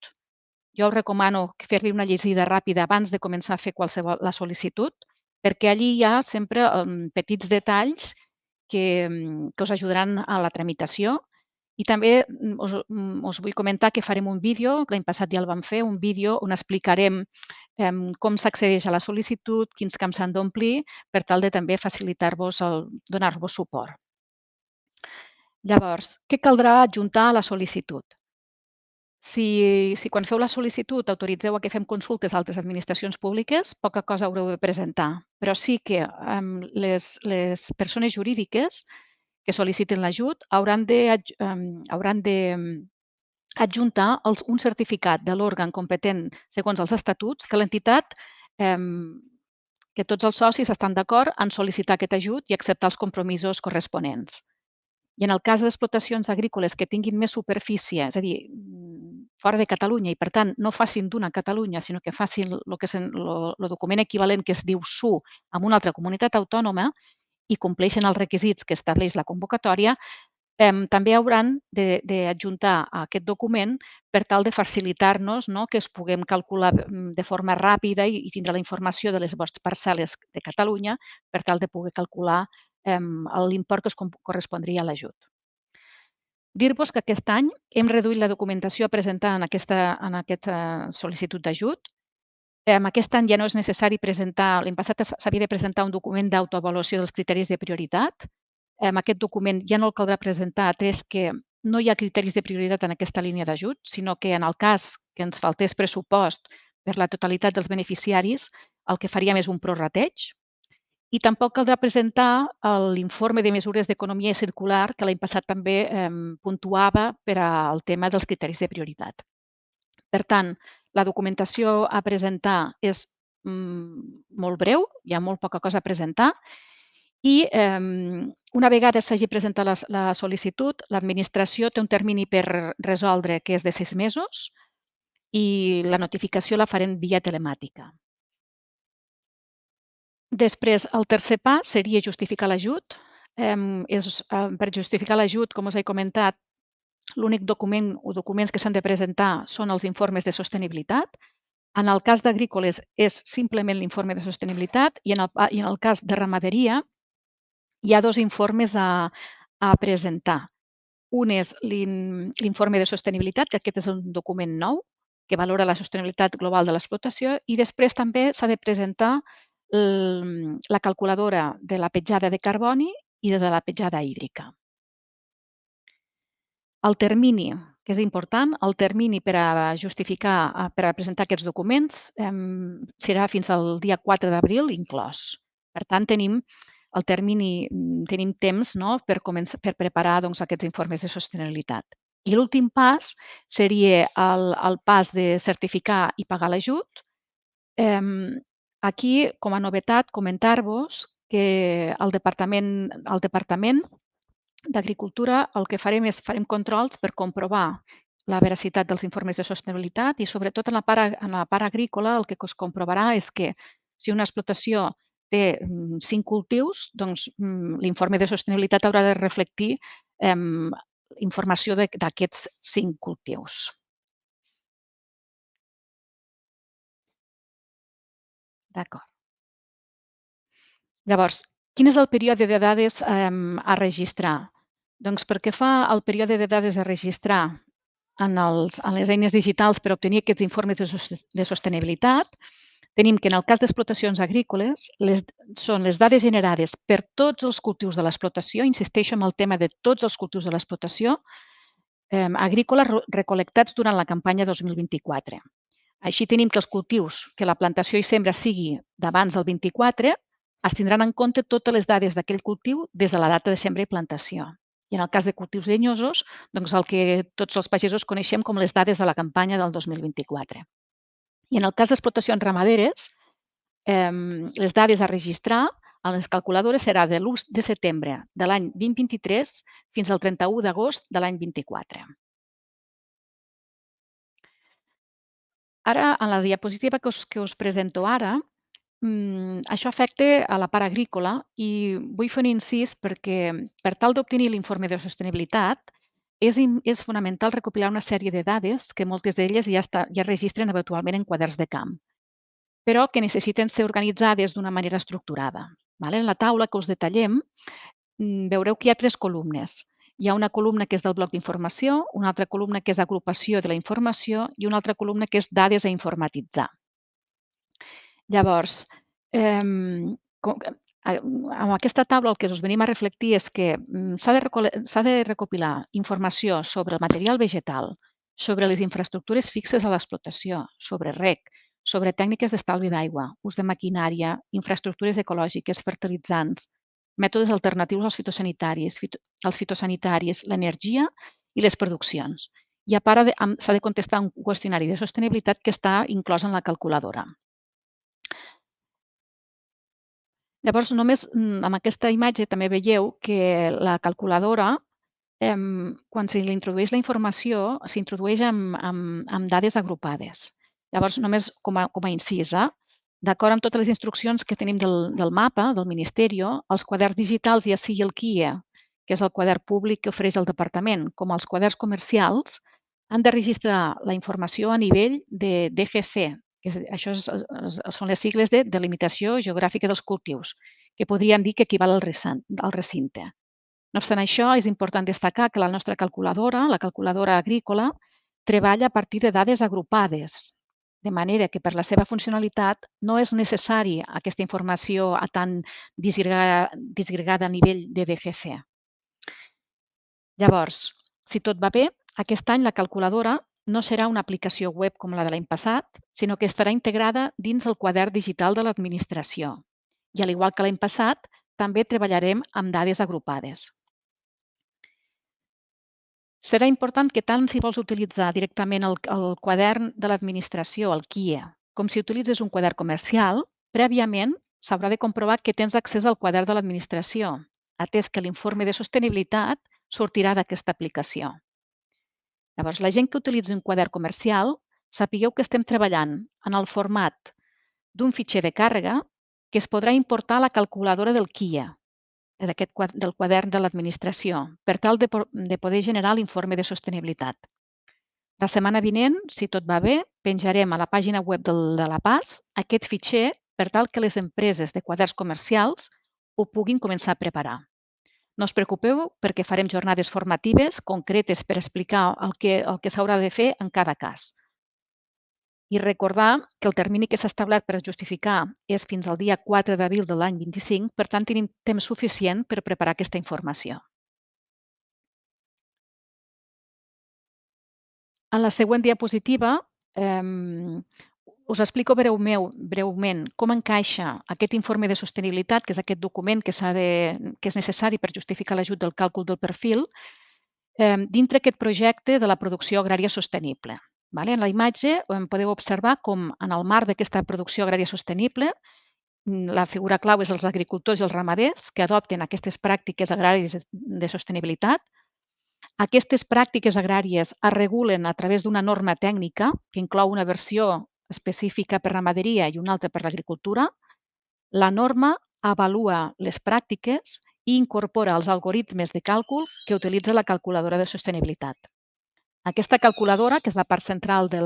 Jo us recomano fer-li una llegida ràpida abans de començar a fer qualsevol la sol·licitud, perquè allí hi ha sempre petits detalls que us ajudaran a la tramitació. I també us vull comentar que farem un vídeo, l'any passat ja el vam fer, un vídeo on explicarem com s'accedeix a la sol·licitud, quins camps s'han d'omplir, per tal de també facilitar-vos, donar-vos suport. Llavors, què caldrà adjuntar a la sol·licitud? Si quan feu la sol·licitud autoritzeu a que fem consultes a altres administracions públiques, poca cosa haureu de presentar. Però sí que les persones jurídiques que sol·liciten l'ajut hauran d'adjuntar un certificat de l'òrgan competent segons els estatuts que l'entitat, que tots els socis estan d'acord en sol·licitar aquest ajut i acceptar els compromisos corresponents. I en el cas d'explotacions agrícoles que tinguin més superfície, és a dir, fora de Catalunya, i per tant no facin d'una Catalunya, sinó que facin el document equivalent que es diu SU en una altra comunitat autònoma i compleixen els requisits que estableix la convocatòria, també hauran d'adjuntar a aquest document per tal de facilitar-nos que es puguem calcular de forma ràpida i tindre la informació de les vostres parcel·les de Catalunya per tal de poder calcular l'import que es correspondria a l'ajut. Dir-vos que aquest any hem reduït la documentació a presentar en aquesta sol·licitud d'ajut. Aquest any ja no és necessari presentar, l'any passat s'havia de presentar un document d'autoavaluació dels criteris de prioritat. Aquest document ja no el caldrà presentar atès que no hi ha criteris de prioritat en aquesta línia d'ajut, sinó que en el cas que ens faltés pressupost per la totalitat dels beneficiaris, el que faríem és un prorrateig. I tampoc caldrà presentar l'informe de mesures d'economia circular que l'any passat també puntuava per al tema dels criteris de prioritat. Per tant, la documentació a presentar és molt breu, hi ha molt poca cosa a presentar i una vegada s'hagi presentat la sol·licitud, l'administració té un termini per resoldre que és de 6 mesos i la notificació la farem via telemàtica. Després, el tercer pas seria justificar l'ajut. Per justificar l'ajut, com us he comentat, l'únic document o documents que s'han de presentar són els informes de sostenibilitat. En el cas d'agrícoles és simplement l'informe de sostenibilitat i en el cas de ramaderia hi ha 2 informes a presentar. Un és l'informe de sostenibilitat, que aquest és un document nou que valora la sostenibilitat global de l'explotació, i després també s'ha de presentar la calculadora de la petjada de carboni i de la petjada hídrica. El termini, que és important, el termini per a justificar, per a presentar aquests documents serà fins al dia 4 d'abril inclòs. Per tant, tenim temps per preparar aquests informes de sostenibilitat. I l'últim pas seria el pas de certificar i pagar l'ajut. Aquí, com a novetat, comentar-vos que el Departament d'Agricultura el que farem és controls per comprovar la veracitat dels informes de sostenibilitat i, sobretot, en la part agrícola el que es comprovarà és que si una explotació té 5 cultius, doncs l'informe de sostenibilitat haurà de reflectir informació d'aquests 5 cultius. D'acord. Llavors, quin és el període de dades a registrar? Doncs pel que fa al període de dades a registrar en les eines digitals per obtenir aquests informes de sostenibilitat, tenim que en el cas d'explotacions agrícoles són les dades generades per tots els cultius de l'explotació, insisteixo en el tema de tots els cultius de l'explotació agrícola recolectats durant la campanya 2024. Així tenim que els cultius que la plantació i sembra sigui d'abans del 24 es tindran en compte totes les dades d'aquell cultiu des de la data de sembra i plantació. I en el cas de cultius llenyosos, doncs el que tots els pagesos coneixem com les dades de la campanya del 2024. I en el cas d'explotacions ramaderes, les dades a registrar a les calculadores serà de l'1 de setembre de l'any 2023 fins al 31 d'agost de l'any 24. Ara, en la diapositiva que us presento ara, això afecta a la part agrícola i vull fer un incís perquè per tal d'obtenir l'informe de sostenibilitat és fonamental recopilar una sèrie de dades que moltes d'elles ja es registren habitualment en quaderns de camp, però que necessiten ser organitzades d'una manera estructurada. En la taula que us detallem veureu que hi ha 3 columnes. Hi ha una columna que és del bloc d'informació, una altra columna que és agrupació de la informació i una altra columna que és dades a informatitzar. Llavors, Amb aquesta taula el que us venim a reflectir és que s'ha de recopilar informació sobre el material vegetal, sobre les infraestructures fixes a l'explotació, sobre reg, sobre tècniques d'estalvi d'aigua, ús de maquinària, infraestructures ecològiques, fertilitzants, mètodes alternatius als fitosanitaris, l'energia i les produccions. I a part s'ha de contestar un qüestionari de sostenibilitat que està inclòs en la calculadora. Llavors, només amb aquesta imatge també veieu que la calculadora, quan se li introdueix la informació, s'introdueix amb dades agrupades. Llavors, només com a incís, d'acord amb totes les instruccions que tenim del mapa, del Ministeri, els quaderns digitals, ja sigui el KIE, que és el quadern públic que ofereix el Departament, com els quaderns comercials, han de registrar la informació a nivell de DGC, que això són les sigles de delimitació geogràfica dels cultius, que podríem dir que equival al recinte. No obstant això, és important destacar que la nostra calculadora, la calculadora agrícola, treballa a partir de dades agrupades, de manera que per la seva funcionalitat no és necessari aquesta informació a tan disgregada a nivell de DGC. Llavors, si tot va bé, aquest any la calculadora no serà una aplicació web com la de l'any passat, sinó que estarà integrada dins el quadern digital de l'administració. I, al igual que l'any passat, també treballarem amb dades agrupades. Serà important que tant si vols utilitzar directament el quadern de l'administració, el KIE, com si utilitzes un quadern comercial, prèviament s'haurà de comprovar que tens accés al quadern de l'administració, atès que l'informe de sostenibilitat sortirà d'aquesta aplicació. Llavors, la gent que utilitzi un quadern comercial, sapigueu que estem treballant en el format d'un fitxer de càrrega que es podrà importar a la calculadora del KIE, del quadern de l'administració, per tal de poder generar l'informe de sostenibilitat. La setmana vinent, si tot va bé, penjarem a la pàgina web de la PAS aquest fitxer per tal que les empreses de quaderns comercials ho puguin començar a preparar. No us preocupeu perquè farem jornades formatives concretes per explicar el que s'haurà de fer en cada cas. I recordar que el termini que s'ha establert per justificar és fins al dia 4 d'abril de l'any 25, per tant, tenim temps suficient per preparar aquesta informació. En la següent diapositiva us explico breument com encaixa aquest informe de sostenibilitat, que és aquest document que és necessari per justificar l'ajut del càlcul del perfil, dintre aquest projecte de la producció agrària sostenible. En la imatge podeu observar com en el marc d'aquesta producció agrària sostenible la figura clau és els agricultors i els ramaders que adopten aquestes pràctiques agràries de sostenibilitat. Aquestes pràctiques agràries es regulen a través d'una norma tècnica que inclou una versió específica per ramaderia i una altra per l'agricultura. La norma avalua les pràctiques i incorpora els algoritmes de càlcul que utilitza la calculadora de sostenibilitat. Aquesta calculadora, que és la part central de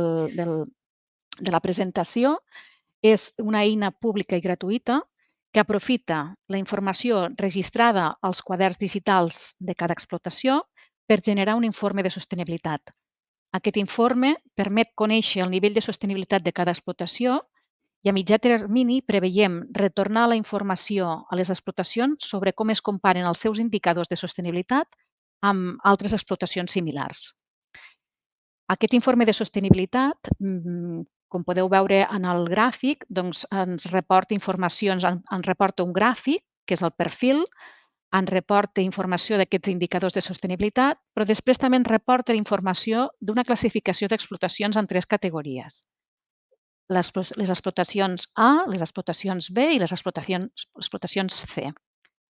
la presentació, és una eina pública i gratuïta que aprofita la informació registrada als quaderns digitals de cada explotació per generar un informe de sostenibilitat. Aquest informe permet conèixer el nivell de sostenibilitat de cada explotació i a mitjà termini preveiem retornar la informació a les explotacions sobre com es comparen els seus indicadors de sostenibilitat amb altres explotacions similars. Aquest informe de sostenibilitat, com podeu veure en el gràfic, ens reporta informacions, ens reporta un gràfic, que és el perfil, ens reporta informació d'aquests indicadors de sostenibilitat, però després també ens reporta informació d'una classificació d'explotacions en 3 categories. Les explotacions A, les explotacions B i les explotacions C.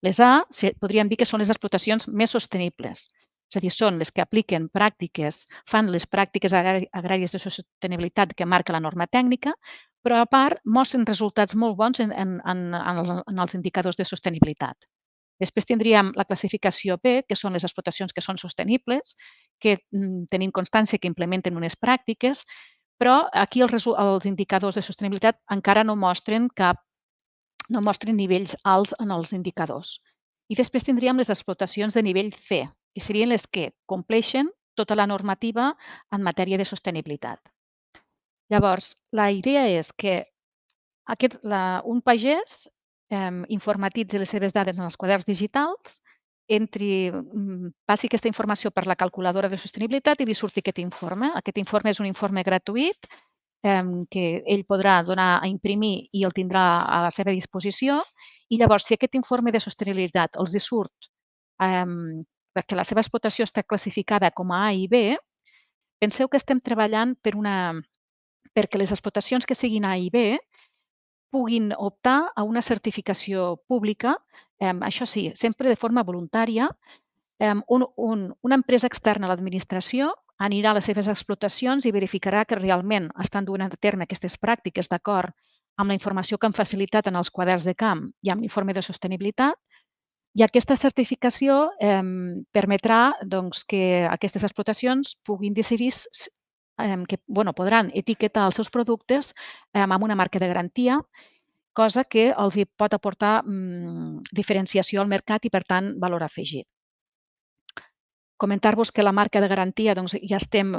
Les A podríem dir que són les explotacions més sostenibles, és a dir, són les que apliquen pràctiques, fan les pràctiques agràries de sostenibilitat que marca la norma tècnica, però a part mostren resultats molt bons en els indicadors de sostenibilitat. Després tindríem la classificació B, que són les explotacions que són sostenibles, que tenim constància que implementen unes pràctiques, però aquí els indicadors de sostenibilitat encara no mostren nivells alts en els indicadors. I després tindríem les explotacions de nivell C, que serien les que compleixen tota la normativa en matèria de sostenibilitat. Llavors, la idea és que un pagès informatitzi les seves dades en els quaderns digitals, passi aquesta informació per la calculadora de sostenibilitat i li surti aquest informe. Aquest informe és un informe gratuït que ell podrà donar a imprimir i el tindrà a la seva disposició. I llavors, si aquest informe de sostenibilitat els hi surt que la seva explotació està classificada com a A i B, penseu que estem treballant perquè les explotacions que siguin A i B puguin optar a una certificació pública, això sí, sempre de forma voluntària. Una empresa externa a l'administració anirà a les seves explotacions i verificarà que realment estan duent a terme aquestes pràctiques d'acord amb la informació que han facilitat en els quaderns de camp i amb l'informe de sostenibilitat. I aquesta certificació permetrà que aquestes explotacions puguin decidir que podran etiquetar els seus productes amb una marca de garantia, cosa que els pot aportar diferenciació al mercat i, per tant, valor afegit. Comentar-vos que la marca de garantia ja estem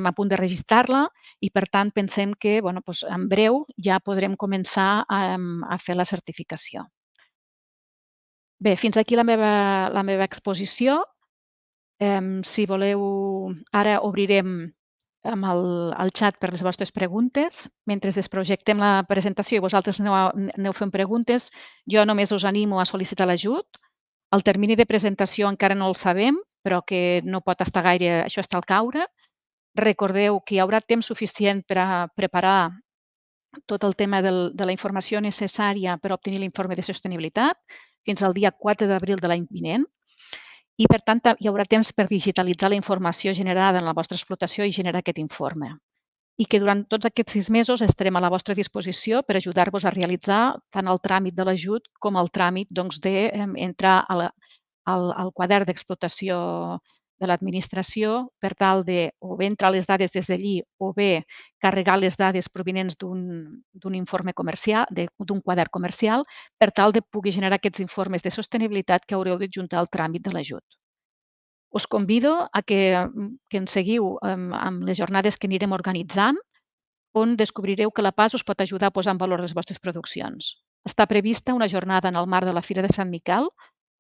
a punt de registrar-la i, per tant, pensem que en breu ja podrem començar a fer la certificació. Bé, fins aquí la meva exposició. Si voleu, ara obrirem el xat per les vostres preguntes. Mentre desprojectem la presentació i vosaltres aneu fent preguntes, jo només us animo a sol·licitar l'ajut. El termini de presentació encara no el sabem, però que no pot estar gaire, això està al caure. Recordeu que hi haurà temps suficient per a preparar tot el tema de la informació necessària per obtenir l'informe de sostenibilitat fins al dia 4 d'abril de l'any vinent. I, per tant, hi haurà temps per digitalitzar la informació generada en la vostra explotació i generar aquest informe. I que durant tots aquests 6 mesos estarem a la vostra disposició per ajudar-vos a realitzar tant el tràmit de l'ajut com el tràmit d'entrar al quadern d'explotació de l'administració per tal de o bé entrar les dades des d'allí o bé carregar les dades provinents d'un informe comercial, d'un quadern comercial, per tal de poder generar aquests informes de sostenibilitat que haureu d'adjuntar al tràmit de l'ajut. Us convido a que ens seguiu amb les jornades que anirem organitzant, on descobrireu que la PAS us pot ajudar a posar en valor les vostres produccions. Està prevista una jornada en el marc de la Fira de Sant Miquel,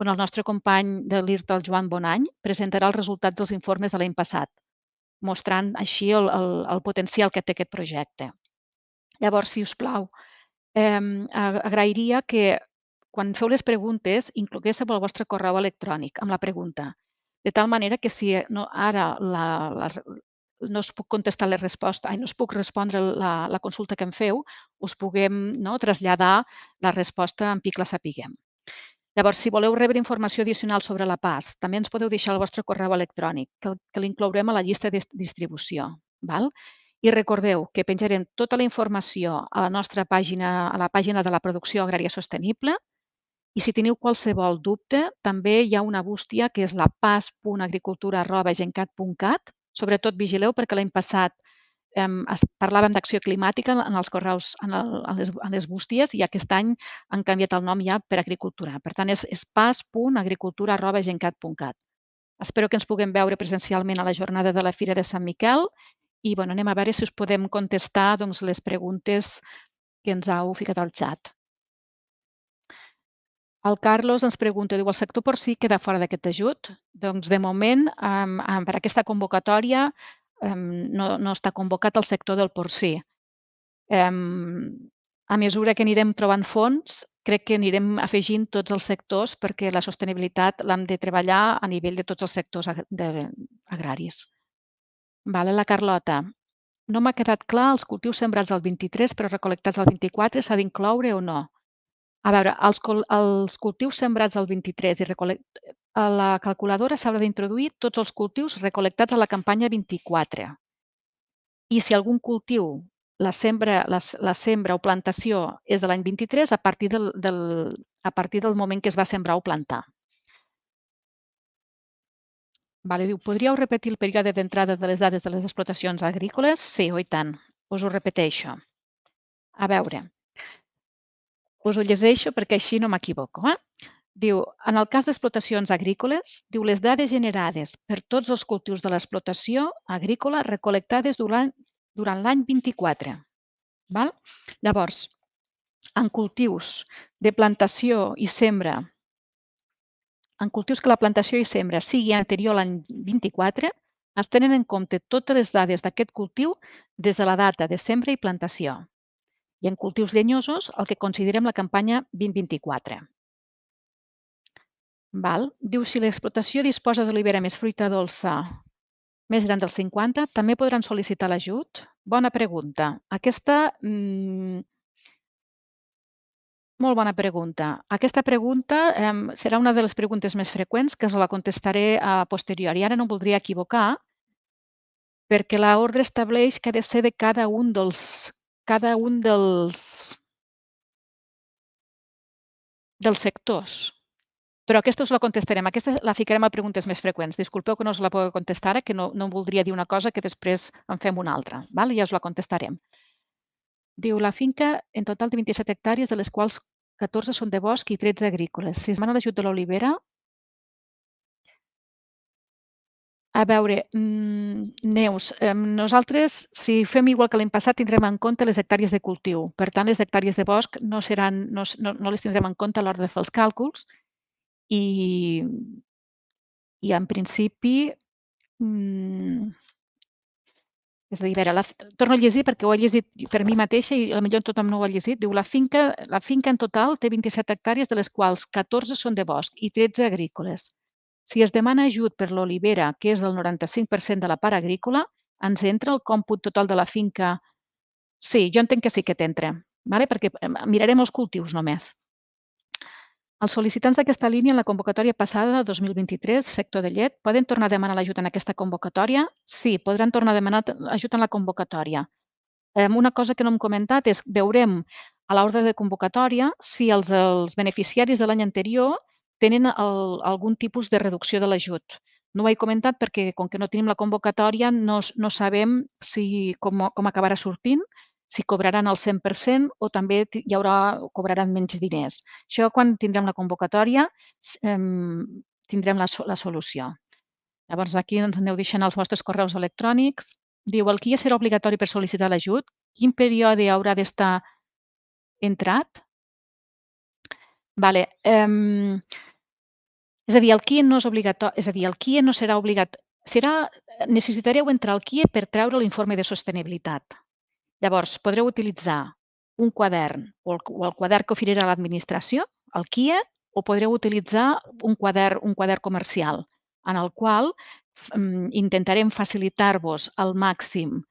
on el nostre company de l'IRTA, el Joan Bonany, presentarà els resultats dels informes de l'any passat, mostrant així el potencial que té aquest projecte. Llavors, si us plau, agrairia que quan feu les preguntes incloguéssiu el vostre correu electrònic amb la pregunta, de tal manera que si ara no us puc contestar no us puc respondre la consulta que em feu, us puguem traslladar la resposta en pic la sapiguem. Llavors, si voleu rebre informació addicional sobre la PAS, també ens podeu deixar el vostre correu electrònic, que l'inclourem a la llista de distribució. I recordeu que penjarem tota la informació a la nostra pàgina, a la pàgina de la producció agrària sostenible. I si teniu qualsevol dubte, també hi ha una bústia que és la pas.agricultura@gencat.cat. Sobretot vigileu perquè l'any passat parlàvem d'acció climàtica en els correus, en les bústies, i aquest any han canviat el nom ja per agricultura. Per tant, és pas.agricultura@gencat.cat. Espero que ens puguem veure presencialment a la jornada de la Fira de Sant Miquel i anem a veure si us podem contestar les preguntes que ens heu ficat al xat. El Carlos ens pregunta, diu, el sector porcí queda fora d'aquest ajut? Doncs, de moment, per aquesta convocatòria no està convocat el sector del porcí. A mesura que anirem trobant fons, crec que anirem afegint tots els sectors perquè la sostenibilitat l'hem de treballar a nivell de tots els sectors agraris. La Carlota. No m'ha quedat clar els cultius sembrats al 23 però recolectats al 24 s'ha d'incloure o no? A veure, els cultius sembrats al 23 i a la calculadora s'haurà d'introduir tots els cultius recolectats a la campanya 24. I si algun cultiu, la sembra o plantació és de l'any 23, a partir del moment que es va sembrar o plantar. Diu, podríeu repetir el període d'entrada de les dades de les explotacions agrícoles? Sí, i tant. Us ho repeteixo. A veure, us ho llegeixo perquè així no m'equivoco. Diu, en el cas d'explotacions agrícoles, diu les dades generades per tots els cultius de l'explotació agrícola recolectades durant l'any 24. Llavors, en cultius de plantació i sembra, en cultius que la plantació i sembra sigui anterior a l'any 24, es tenen en compte totes les dades d'aquest cultiu des de la data de sembra i plantació. I en cultius llenyosos, el que considerem la campanya 2024. Diu, si l'explotació disposa d'olivera més fruita dolça més gran dels 50, també podran sol·licitar l'ajut? Bona pregunta. Aquesta, molt bona pregunta. Aquesta pregunta serà una de les preguntes més freqüents que us la contestaré a posteriori. Ara no em voldria equivocar, perquè l'ordre estableix que ha de ser de cada un dels sectors. Però aquesta us la contestarem. Aquesta la ficarem a preguntes més freqüents. Disculpeu que no us la pugui contestar ara, que no voldria dir una cosa que després en fem una altra. Ja us la contestarem. Diu, la finca en total té 27 hectàrees, de les quals 14 són de bosc i 13 agrícoles. Si es demana l'ajut de l'olivera, a veure, Neus, nosaltres, si fem igual que l'any passat, tindrem en compte les hectàrees de cultiu. Per tant, les hectàrees de bosc no les tindrem en compte a l'hora de fer els càlculs i en principi, és a dir, torno a llegir perquè ho he llegit per mi mateixa i potser tothom no ho ha llegit. Diu, la finca en total té 27 hectàrees, de les quals 14 són de bosc i 13 agrícoles. Si es demana ajut per l'olivera, que és del 95% de la part agrícola, ens entra el còmput total de la finca? Sí, jo entenc que sí que t'entra, perquè mirarem els cultius només. Els sol·licitants d'aquesta línia en la convocatòria passada, 2023, sector de llet, poden tornar a demanar l'ajut en aquesta convocatòria? Sí, podran tornar a demanar ajut en la convocatòria. Una cosa que no hem comentat és, veurem a l'ordre de convocatòria si els beneficiaris de l'any anterior tenen algun tipus de reducció de l'ajut. No ho he comentat perquè, com que no tenim la convocatòria, no sabem com acabarà sortint, si cobraran el 100% o també cobraran menys diners. Això, quan tindrem la convocatòria, tindrem la solució. Llavors, aquí ens aneu deixant els vostres correus electrònics. Diu, el QIE serà obligatori per sol·licitar l'ajut? Quin període haurà d'estar entrat? És a dir, el QIE no és obligatori, és a dir, el QIE no serà obligatori. Necessitareu entrar al QIE per treure l'informe de sostenibilitat. Llavors, podreu utilitzar un quadern o el quadern que oferirà l'administració, el QIE, o podreu utilitzar un quadern comercial, en el qual intentarem facilitar-vos al màxim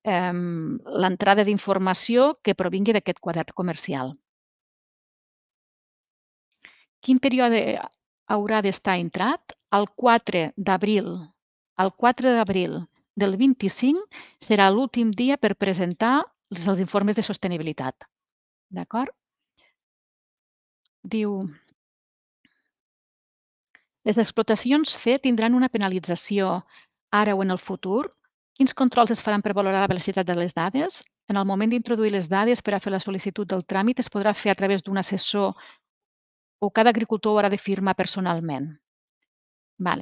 l'entrada d'informació que provingui d'aquest quadern comercial. Quin període haurà d'estar entrat? El 4 d'abril. El 4 d'abril del 25 serà l'últim dia per presentar els informes de sostenibilitat. D'acord? Diu, les explotacions C tindran una penalització ara o en el futur? Quins controls es faran per valorar la veracitat de les dades? En el moment d'introduir les dades per a fer la sol·licitud del tràmit es podrà fer a través d'un assessor o cada agricultor ho haurà de firmar personalment? A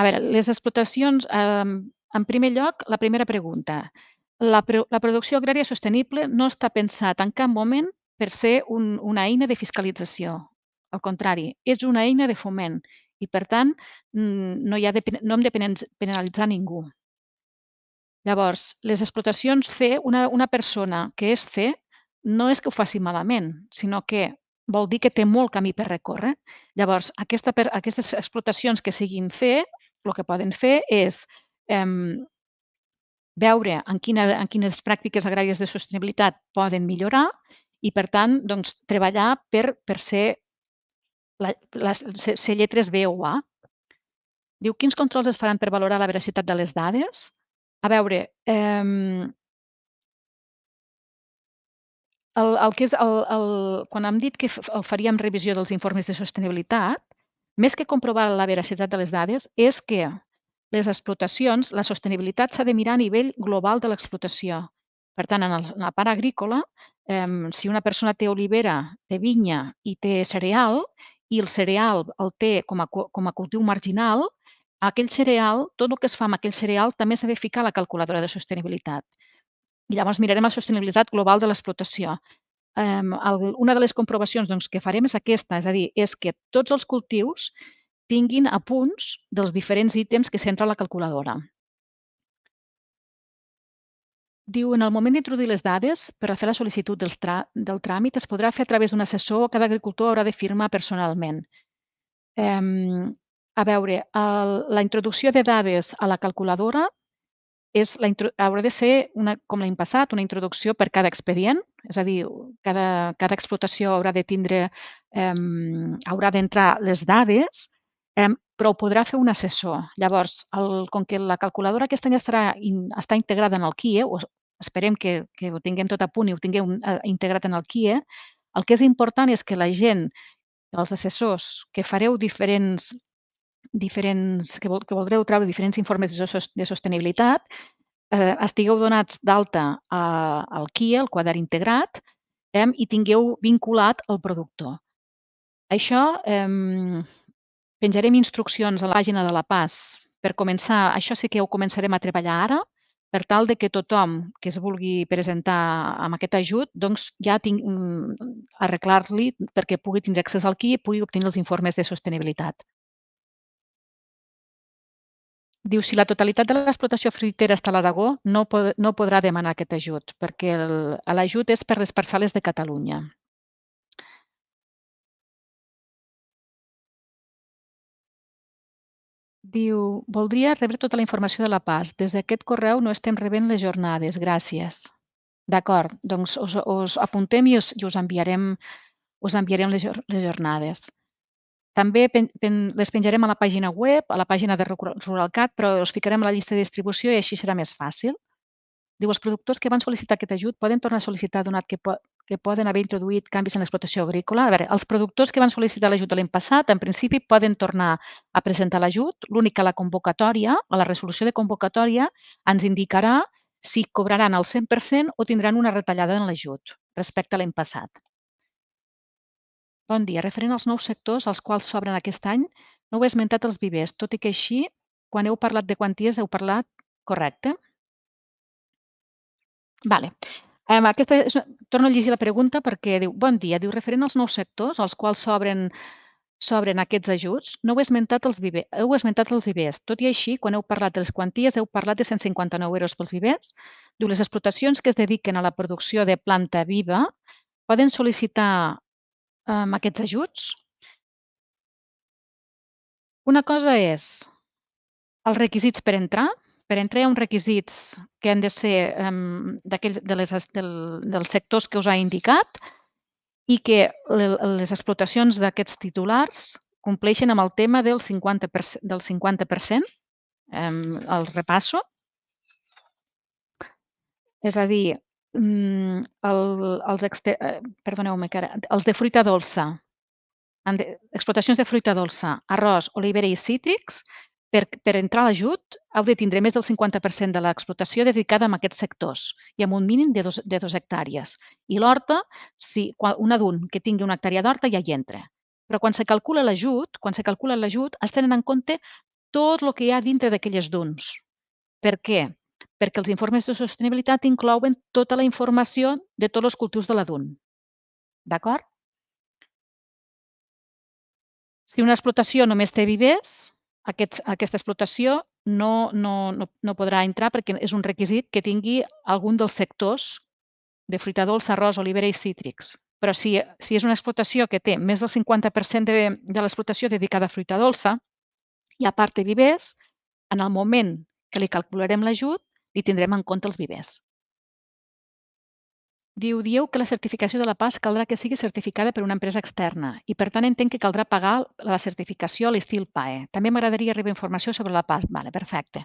veure, les explotacions, en primer lloc, la primera pregunta. La producció agrària sostenible no està pensat en cap moment per ser una eina de fiscalització. Al contrari, és una eina de foment i, per tant, no hem de penalitzar ningú. Llavors, les explotacions C, una persona que és C, no és que ho faci malament, sinó que vol dir que té molt camí per recórrer. Llavors, aquestes explotacions que siguin C, el que poden fer és veure en quines pràctiques agràries de sostenibilitat poden millorar i, per tant, treballar per ser lletres B o A. Diu, quins controls es faran per valorar la veracitat de les dades? A veure, quan hem dit que faríem revisió dels informes de sostenibilitat, més que comprovar la veracitat de les dades, és que les explotacions, la sostenibilitat s'ha de mirar a nivell global de l'explotació. Per tant, en la part agrícola, si una persona té olivera, té vinya i té cereal, i el cereal el té com a cultiu marginal, aquell cereal, tot el que es fa amb aquell cereal també s'ha de ficar a la calculadora de sostenibilitat. I llavors mirarem la sostenibilitat global de l'explotació. una de les comprovacions que farem és aquesta, és a dir, és que tots els cultius tinguin apunts dels diferents ítems que s'entra a la calculadora. Diu, en el moment d'introduir les dades per a fer la sol·licitud del tràmit es podrà fer a través d'un assessor o cada agricultor haurà de firmar personalment. A veure, la introducció de dades a la calculadora haurà de ser, com l'any passat, una introducció per cada expedient, és a dir, cada explotació haurà de tindre, haurà d'entrar les dades, però ho podrà fer un assessor. Llavors, com que la calculadora aquest any està integrada en el KIE, o esperem que ho tinguem tot a punt i ho tinguem integrat en el KIE, el que és important és que la gent, els assessors, que fareu que voldreu treure diferents informes de sostenibilitat, estigueu donats d'alta al KIE, el quadern integrat, i tingueu vinculat el productor. Això, penjarem instruccions a la pàgina de la PAS per començar, això sí que ho començarem a treballar ara, per tal que tothom que es vulgui presentar amb aquest ajut, ja arreglar-li perquè pugui tindre accés al KIE i pugui obtenir els informes de sostenibilitat. Diu, si la totalitat de l'explotació fruitera està a l'Aragó, no podrà demanar aquest ajut, perquè l'ajut és per les parcel·les de Catalunya. Diu, voldria rebre tota la informació de la PAS. Des d'aquest correu no estem rebent les jornades. Gràcies. D'acord, doncs us apuntem i us enviarem les jornades. També les penjarem a la pàgina web, a la pàgina de Ruralcat, però us ficarem a la llista de distribució i així serà més fàcil. Diu, els productors que van sol·licitar aquest ajut poden tornar a sol·licitar donat que poden haver introduït canvis en l'explotació agrícola. A veure, els productors que van sol·licitar l'ajut de l'any passat, en principi poden tornar a presentar l'ajut. L'únic que a la convocatòria, a la resolució de convocatòria, ens indicarà si cobraran el 100% o tindran una retallada en l'ajut respecte a l'any passat. Bon dia. Referent als nous sectors als quals s'obren aquest any, no heu esmentat els vivers, tot i que així, quan heu parlat de quanties, heu parlat correcte? Vale. Torno a llegir la pregunta perquè diu, bon dia, diu, referent als nous sectors als quals s'obren aquests ajuts, no heu esmentat els vivers. Tot i així, quan heu parlat de les quanties, heu parlat de 159 euros pels vivers. Diu, les explotacions que es dediquen a la producció de planta viva poden sol·licitar aquests ajuts? Una cosa és els requisits per entrar. Per entrar hi ha uns requisits que han de ser dels sectors que us ha indicat i que les explotacions d'aquests titulars compleixen amb el tema del 50%. El repasso. És a dir, perdoneu-me, els de fruita dolça, explotacions de fruita dolça, arròs, olivera i cítrics, per entrar a l'ajut heu de tindre més del 50% de l'explotació dedicada a aquests sectors i amb un mínim de 2 hectàrees. I l'horta, un adult que tingui una hectàrea d'horta ja hi entra. Però quan se calcula l'ajut, es tenen en compte tot el que hi ha dintre d'aquelles duns. Per què? Perquè els informes de sostenibilitat inclouen tota la informació de tots els cultius de la dun. D'acord? Si una explotació només té vivers, aquesta explotació no podrà entrar perquè és un requisit que tingui algun dels sectors de fruita dolça, arròs, olivera i cítrics. Però si és una explotació que té més del 50% de l'explotació dedicada a fruita dolça i a part de vivers, en el moment que li calcularem l'ajut, li tindrem en compte els vivers. Dieu que la certificació de la PAS caldrà que sigui certificada per una empresa externa i, per tant, entenc que caldrà pagar la certificació a l'estil PAE. També m'agradaria rebre informació sobre la PAS. Vale, perfecte.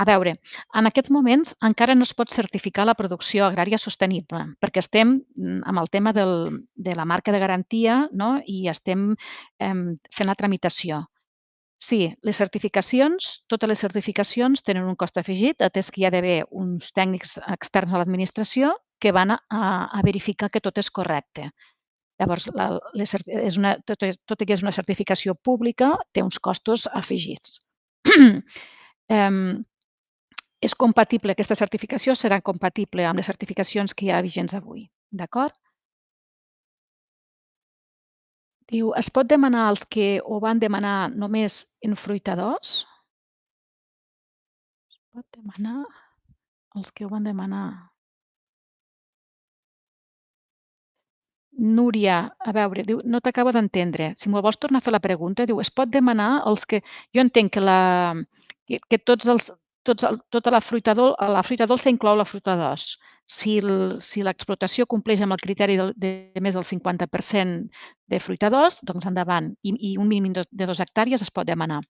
A veure, en aquests moments encara no es pot certificar la producció agrària sostenible perquè estem amb el tema de la marca de garantia i estem fent la tramitació. Sí, totes les certificacions tenen un cost afegit, atès que hi ha d'haver uns tècnics externs a l'administració que van a verificar que tot és correcte. Llavors, tot i que és una certificació pública, té uns costos afegits. És compatible, aquesta certificació serà compatible amb les certificacions que hi ha vigents avui. D'acord? Diu, es pot demanar als que ho van demanar només en fruitadors? Es pot demanar als que ho van demanar. Núria, a veure, diu, no t'acabo d'entendre. Si m'ho vols tornar a fer la pregunta, diu, es pot demanar als que... Jo entenc que tota la fruita dolça inclou la fruita d'os. Si l'explotació compleix amb el criteri de més del 50% de fruita d'os, doncs endavant. I un mínim de 2 hectàrees es pot demanar.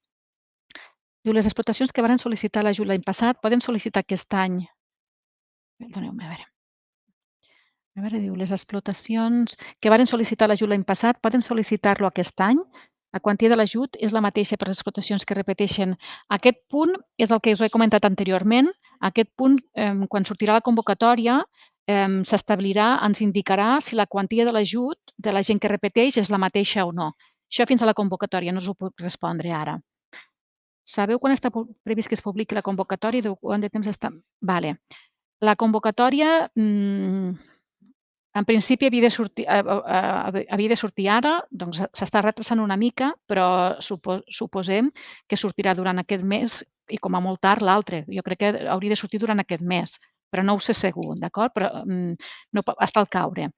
Diu, les explotacions que van sol·licitar l'ajut l'any passat poden sol·licitar aquest any. Perdoneu-me, a veure, diu, les explotacions que van sol·licitar l'ajut l'any passat poden sol·licitar-lo aquest any. La quantia de l'ajut és la mateixa per a les explotacions que repeteixen. Aquest punt és el que us he comentat anteriorment. Aquest punt, quan sortirà la convocatòria, s'establirà, ens indicarà si la quantia de l'ajut de la gent que repeteix és la mateixa o no. Això fins a la convocatòria, no us ho puc respondre ara. Sabeu quan està previst que es publiqui la convocatòria? De quant de temps està? Vale. La convocatòria, en principi havia de sortir ara, doncs s'està retrasant una mica, però suposem que sortirà durant aquest mes i com a molt tard l'altre. Jo crec que hauria de sortir durant aquest mes, però no ho sé segur, d'acord? Però no està al caure.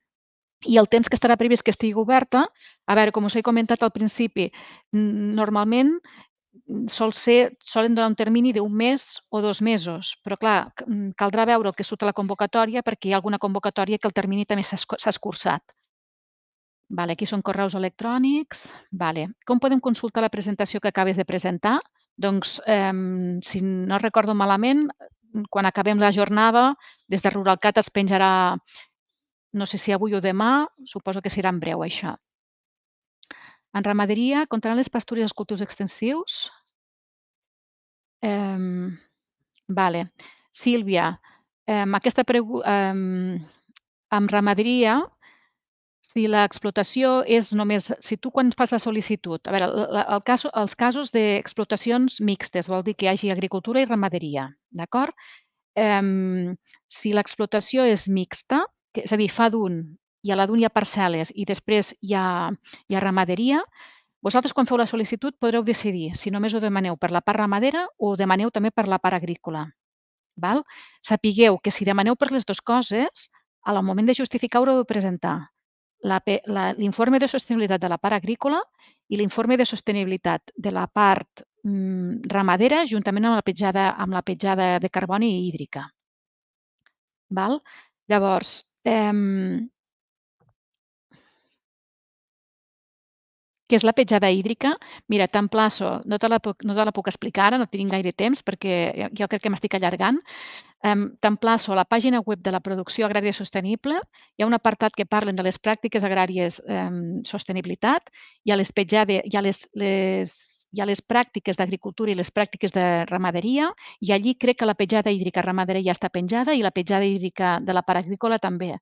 I el temps que estarà previst que estigui oberta, a veure, com us he comentat al principi, normalment solen donar un termini d'un mes o 2 mesos, però clar, caldrà veure el que surt a la convocatòria perquè hi ha alguna convocatòria que el termini també s'ha escurçat. Vale, aquí són correus electrònics. Vale. Com podem consultar la presentació que acabes de presentar? Doncs, si no recordo malament, quan acabem la jornada, des de Ruralcat es penjarà, no sé si avui o demà, suposo que serà en breu això. En ramaderia, comptaran les pastures i els cultius extensius? Vale. Sílvia, amb ramaderia, si l'explotació és només... Si tu quan fas la sol·licitud... A veure, els casos d'explotacions mixtes vol dir que hi hagi agricultura i ramaderia, d'acord? Si l'explotació és mixta, és a dir, fa d'un i a la d'un hi ha parcel·les i després hi ha ramaderia, vosaltres, quan feu la sol·licitud, podreu decidir si només ho demaneu per la part ramadera o ho demaneu també per la part agrícola. Val? Sapigueu que si demaneu per les dues coses, al moment de justificar haureu de presentar l'informe de sostenibilitat de la part agrícola i l'informe de sostenibilitat de la part ramadera juntament amb la petjada de carboni hídrica. Val? Llavors, què és la petjada hídrica? Mira, t'emplaço, no te la puc explicar ara, no tinc gaire temps perquè jo crec que m'estic allargant. T'emplaço a la pàgina web de la producció agrària sostenible. Hi ha un apartat que parlen de les pràctiques agràries sostenibilitat, hi ha les pràctiques d'agricultura i les pràctiques de ramaderia i allí crec que la petjada hídrica ramadera ja està penjada i la petjada hídrica de la part agrícola també.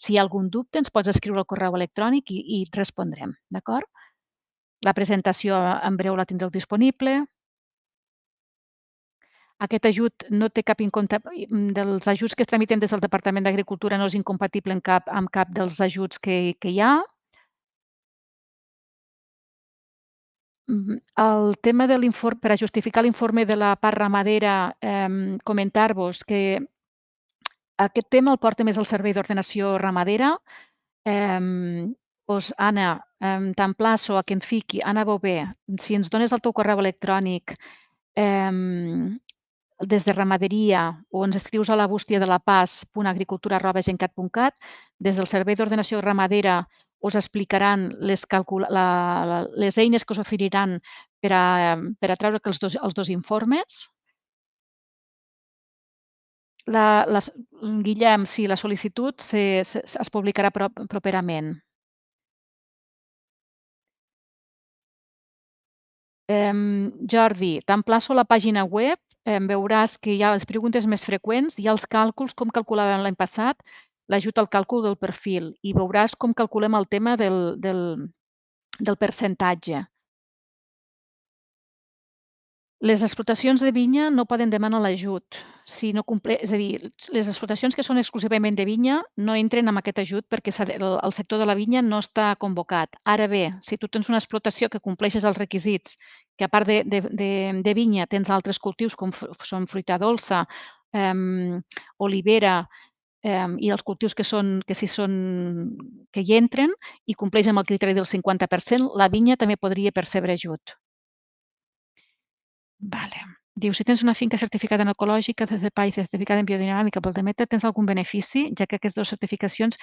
Si hi ha algun dubte ens pots escriure al correu electrònic i et respondrem, d'acord? La presentació en breu la tindreu disponible. Aquest ajut no té cap dels ajuts que es tramiten des del Departament d'Agricultura no és incompatible amb cap dels ajuts que hi ha. El tema de l'informe, per a justificar l'informe de la part ramadera, comentar-vos que aquest tema el porta més el Servei d'Ordenació Ramadera. Anna, t'emplaço a que em fiqui, Anna Bové, si ens dones el teu correu electrònic des de ramaderia o ens escrius a la bústia de la pas.agricultura@gencat.cat, des del Servei d'Ordenació Ramadera us explicaran les eines que us oferiran per a treure els dos informes. Guillem, sí, la sol·licitud es publicarà properament. Jordi, t'emplaço a la pàgina web, veuràs que hi ha les preguntes més freqüents, hi ha els càlculs, com calculàvem l'any passat, l'ajut al càlcul del perfil i veuràs com calculem el tema del percentatge. Les explotacions de vinya no poden demanar l'ajut. És a dir, les explotacions que són exclusivament de vinya no entren en aquest ajut perquè el sector de la vinya no està convocat. Ara bé, si tu tens una explotació que compleixes els requisits, que a part de vinya tens altres cultius com són fruita dolça, olivera i els cultius que hi entren i compleix amb el criteri del 50%, la vinya també podria percebre ajut. Vale. Diu, si tens una finca certificada en ecològica, CCPA i certificada en biodinàmica pel Demeter, tens algun benefici, ja que aquestes dues certificacions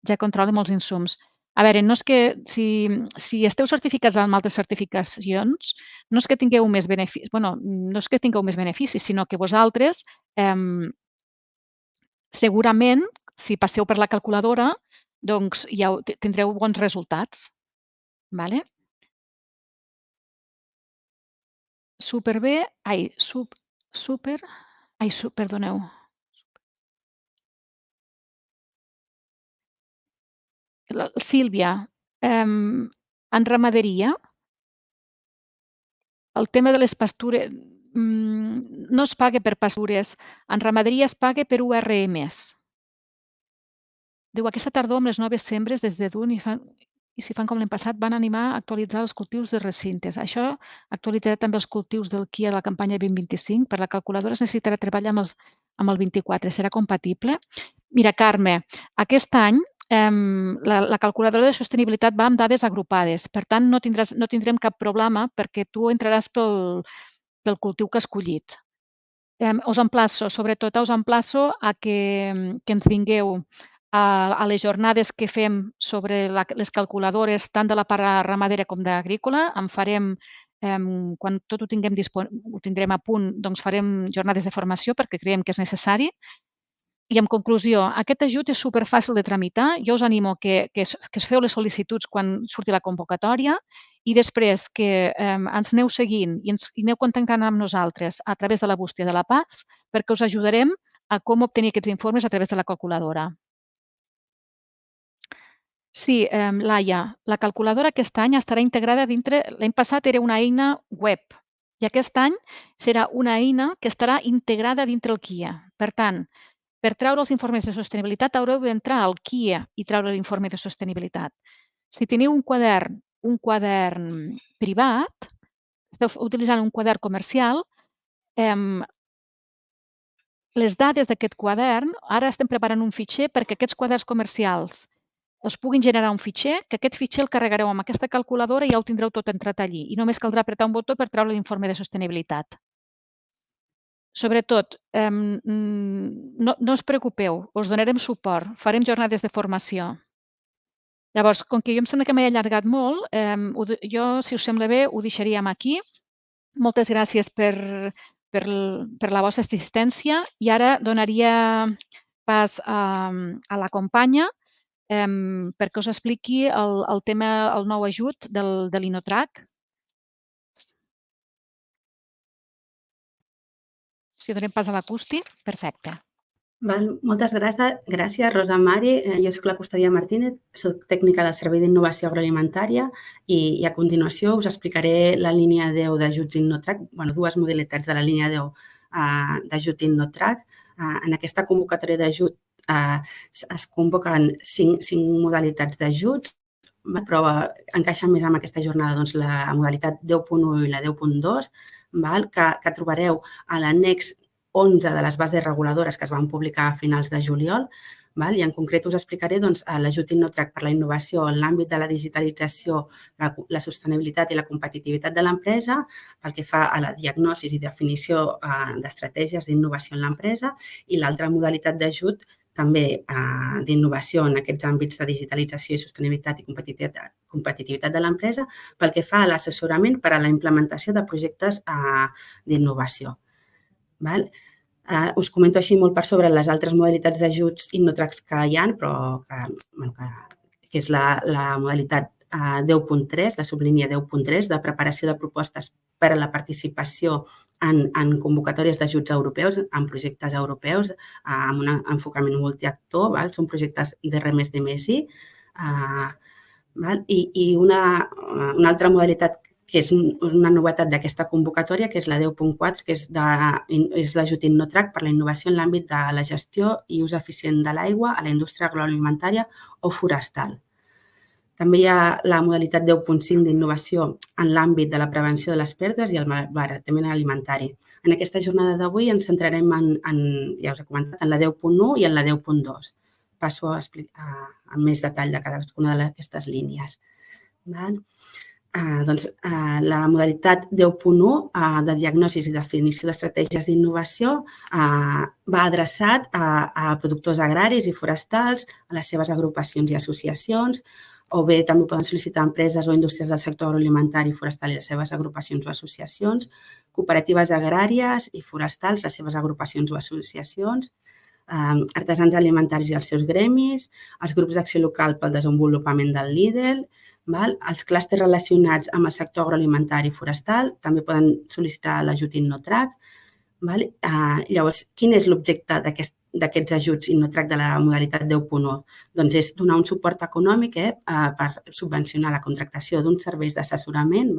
ja controlen molts insums. A veure, no és que si esteu certificats amb altres certificacions, no és que tingueu més beneficis, no és que tingueu més beneficis, sinó que vosaltres segurament, si passeu per la calculadora, doncs ja tindreu bons resultats. Vale? Perdoneu. Sílvia, en ramaderia, el tema de les pastures no es paga per pastures, en ramaderia es paga per URMs. Diu, aquesta tardor amb les noves sembres des de Dun i si fan com l'any passat, van animar a actualitzar els cultius de recintes. Això actualitzarà també els cultius del Kia de la campanya 2025. Per la calculadora es necessitarà treballar amb el 24. Serà compatible? Mira, Carme, aquest any la calculadora de sostenibilitat va amb dades agrupades. Per tant, no tindrem cap problema perquè tu entraràs pel cultiu que has escollit. Sobretot us emplaço a que ens vingueu a les jornades que fem sobre les calculadores tant de la part ramadera com d'agrícola. En farem, quan tot ho tindrem a punt, doncs farem jornades de formació perquè creiem que és necessari. I en conclusió, aquest ajut és superfàcil de tramitar. Jo us animo que es feu les sol·licituds quan surti la convocatòria i després que ens aneu seguint i aneu contactant amb nosaltres a través de la bústia de la PAS perquè us ajudarem a com obtenir aquests informes a través de la calculadora. Sí, Laia, la calculadora aquest any estarà integrada dintre... L'any passat era una eina web i aquest any serà una eina que estarà integrada dintre el Kia. Per tant, per treure els informes de sostenibilitat haureu d'entrar al Kia i treure l'informe de sostenibilitat. Si teniu un quadern privat, esteu utilitzant un quadern comercial, les dades d'aquest quadern, ara estem preparant un fitxer perquè aquests quaderns comercials us puguin generar un fitxer, que aquest fitxer el carregareu amb aquesta calculadora i ja ho tindreu tot entrat allí. I només caldrà apretar un botó per treure l'informe de sostenibilitat. Sobretot, no us preocupeu, us donarem suport, farem jornades de formació. Llavors, com que jo em sembla que m'he allargat molt, jo, si us sembla bé, ho deixaríem aquí. Moltes gràcies per la vostra assistència i ara donaria pas a la companya perquè us expliqui el tema, el nou ajut de l'Inotrac. Si donem pas a l'Acusti, perfecte. Moltes gràcies, Rosa Mari. Jo soc la Custodia Martínez, soc tècnica del Servei d'Innovació Agroalimentària i a continuació us explicaré la línia 10 d'ajuts Innotrac, dues modalitats de la línia 10 d'ajut Innotrac. En aquesta convocatòria d'ajut es convoquen 5 modalitats d'ajuts, però encaixen més amb aquesta jornada la modalitat 10.1 i la 10.2, que trobareu a l'annex 11 de les bases reguladores que es van publicar a finals de juliol. I en concret us explicaré l'ajut Innotrac per la innovació en l'àmbit de la digitalització, la sostenibilitat i la competitivitat de l'empresa, pel que fa a la diagnosi i definició d'estratègies d'innovació en l'empresa, i l'altra modalitat d'ajut també d'innovació en aquests àmbits de digitalització i sostenibilitat i competitivitat de l'empresa, pel que fa a l'assessorament per a la implementació de projectes d'innovació. Us comento així molt per sobre les altres modalitats d'ajuts Innotrac que hi ha, però que és la modalitat 10.3, la sublínia 10.3 de preparació de propostes per a la participació en convocatòries d'ajuts europeus, en projectes europeus, amb un enfocament multiactor. Són projectes d'R+D+I. I una altra modalitat que és una novetat d'aquesta convocatòria, que és la 10.4, que és l'ajut InnoTrack per la innovació en l'àmbit de la gestió i ús eficient de l'aigua a la indústria agroalimentària o forestal. També hi ha la modalitat 10.5 d'innovació en l'àmbit de la prevenció de les pèrdues i el malbaratament alimentari. En aquesta jornada d'avui ens centrarem ja us he comentat, en la 10.1 i en la 10.2. Passo a explicar amb més detall de cadascuna d'aquestes línies. Doncs la modalitat 10.1 de diagnosi i definició d'estratègies d'innovació va adreçat a productors agraris i forestals, a les seves agrupacions i associacions, o bé també poden sol·licitar empreses o indústries del sector agroalimentari i forestal i les seves agrupacions o associacions, cooperatives agràries i forestals, les seves agrupacions o associacions, artesans alimentaris i els seus gremis, els grups d'acció local pel desenvolupament del LIDEL, els clústers relacionats amb el sector agroalimentari i forestal també poden sol·licitar l'ajut InnoTrack. Llavors, quin és l'objecte d'aquests ajuts InnoTrack de la modalitat 10.1? Doncs és donar un suport econòmic per subvencionar la contractació d'uns serveis d'assessorament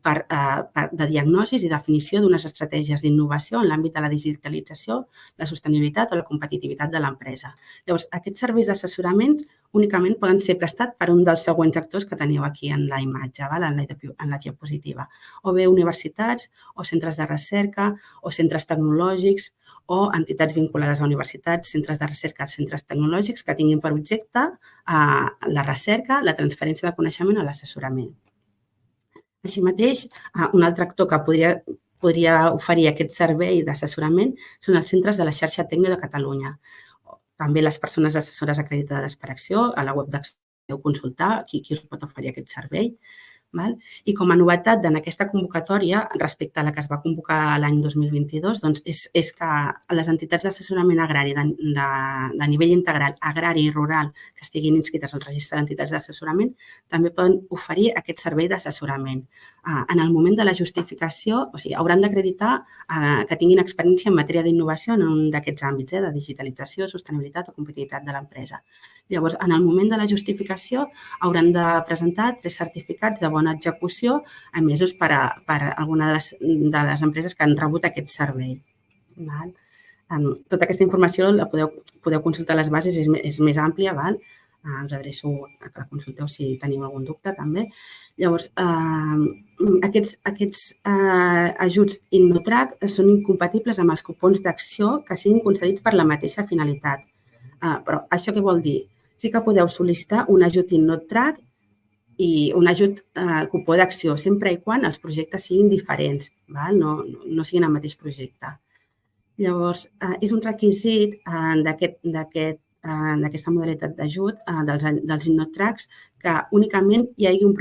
de diagnosi i definició d'unes estratègies d'innovació en l'àmbit de la digitalització, la sostenibilitat o la competitivitat de l'empresa. Llavors, aquests serveis d'assessorament únicament poden ser prestats per un dels següents actors que teniu aquí en la imatge, en la diapositiva, o bé universitats, o centres de recerca, o centres tecnològics, o entitats vinculades a universitats, centres de recerca, centres tecnològics que tinguin per objecte la recerca, la transferència de coneixement o l'assessorament. Així mateix, un altre actor que podria oferir aquest servei d'assessorament són els centres de la xarxa Tecno de Catalunya. També les persones assessores acreditades per Acció, a la web d'Acció podeu consultar qui us pot oferir aquest servei. I com a novetat en aquesta convocatòria, respecte a la que es va convocar l'any 2022, és que les entitats d'assessorament agrari de nivell integral, agrari i rural, que estiguin inscrites al registre d'entitats d'assessorament, també poden oferir aquest servei d'assessorament. En el moment de la justificació, o sigui, hauran d'acreditar que tinguin experiència en matèria d'innovació en un d'aquests àmbits, de digitalització, sostenibilitat o competitivitat de l'empresa. Llavors, en el moment de la justificació, hauran de presentar 3 certificats de bona execució emesos per alguna de les empreses que han rebut aquest servei. Tota aquesta informació la podeu consultar a les bases, és més àmplia, us adreço a que la consulteu si teniu algun dubte també. Llavors, aquests ajuts InnoTrack són incompatibles amb els cupons d'acció que siguin concedits per la mateixa finalitat. Però això què vol dir? Sí que podeu sol·licitar un ajut InnoTrack i un ajut cupó d'acció, sempre i quan els projectes siguin diferents, no siguin el mateix projecte. Llavors, és un requisit d'aquesta modalitat d'ajut dels InnoTracks que únicament hi hagi un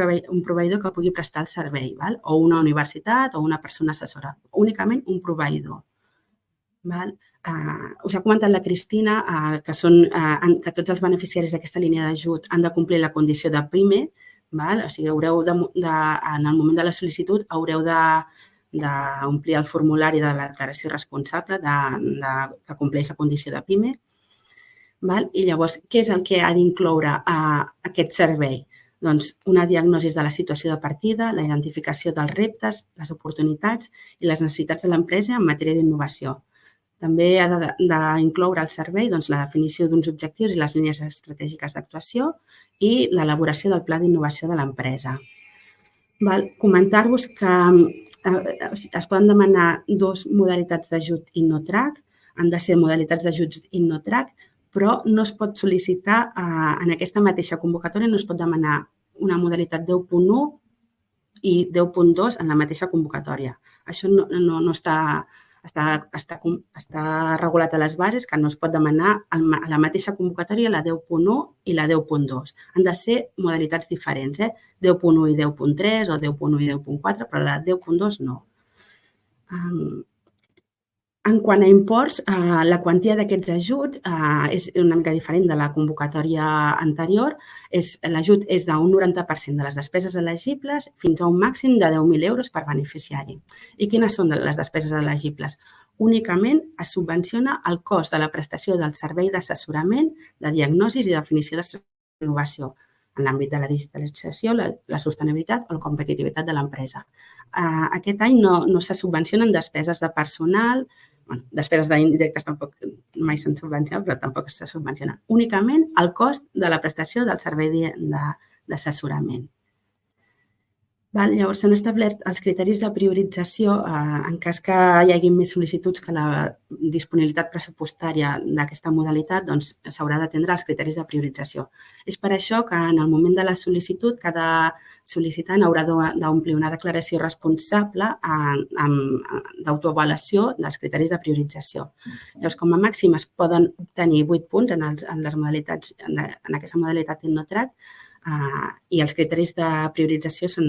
proveïdor que pugui prestar el servei, o una universitat o una persona assessora, únicament un proveïdor. Us ha comentat la Cristina que tots els beneficiaris d'aquesta línia d'ajut han de complir la condició de PIME, o sigui, en el moment de la sol·licitud haureu d'omplir el formulari de la declaració responsable que compleix la condició de PIME. I llavors, què és el que ha d'incloure aquest servei? Doncs una diagnosi de la situació de partida, la identificació dels reptes, les oportunitats i les necessitats de l'empresa en matèria d'innovació. També ha d'incloure el servei la definició d'uns objectius i les línies estratègiques d'actuació i l'elaboració del pla d'innovació de l'empresa. Comentar-vos que es poden demanar 2 modalitats d'ajut InnoTrack, han de ser modalitats d'ajuts InnoTrack, però no es pot sol·licitar en aquesta mateixa convocatòria, no es pot demanar una modalitat 10.1 i 10.2 en la mateixa convocatòria. Això no està regulat a les bases, que no es pot demanar a la mateixa convocatòria la 10.1 i la 10.2. Han de ser modalitats diferents, 10.1 i 10.3 o 10.1 i 10.4, però la 10.2 no. En quant a imports, la quantia d'aquests ajuts és una mica diferent de la convocatòria anterior. L'ajut és d'un 90% de les despeses elegibles fins a un màxim de 10.000 euros per beneficiari. I quines són les despeses elegibles? Únicament es subvenciona el cost de la prestació del servei d'assessorament, de diagnosi i definició d'estratègia d'innovació. en l'àmbit de la digitalització, la sostenibilitat o la competitivitat de l'empresa. Aquest any no se subvencionen despeses de personal, despeses indirectes tampoc mai se'n subvenciona, però tampoc se subvenciona. Únicament el cost de la prestació del servei d'assessorament. Llavors, s'han establert els criteris de priorització en cas que hi hagi més sol·licituds que la disponibilitat pressupostària d'aquesta modalitat, doncs s'haurà d'atendre els criteris de priorització. És per això que en el moment de la sol·licitud cada sol·licitant haurà d'omplir una declaració responsable d'autoavaluació dels criteris de priorització. Llavors, com a màxim es poden obtenir 8 punts en aquesta modalitat InnoTrack, i els criteris de priorització són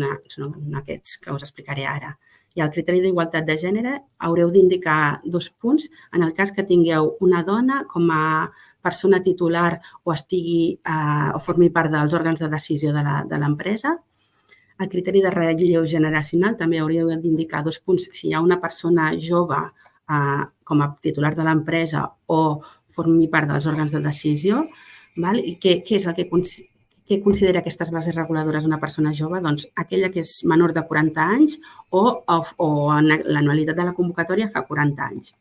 aquests que us explicaré ara. I el criteri d'igualtat de gènere haureu d'indicar 2 punts en el cas que tingueu una dona com a persona titular o formi part dels òrgans de decisió de l'empresa. El criteri de relleu generacional també hauríeu d'indicar 2 punts si hi ha una persona jove com a titular de l'empresa o formi part dels òrgans de decisió. I què és el que considera aquestes bases reguladores una persona jove? Doncs aquella que és menor de 40 anys o l'anualitat de la convocatòria fa 40 anys.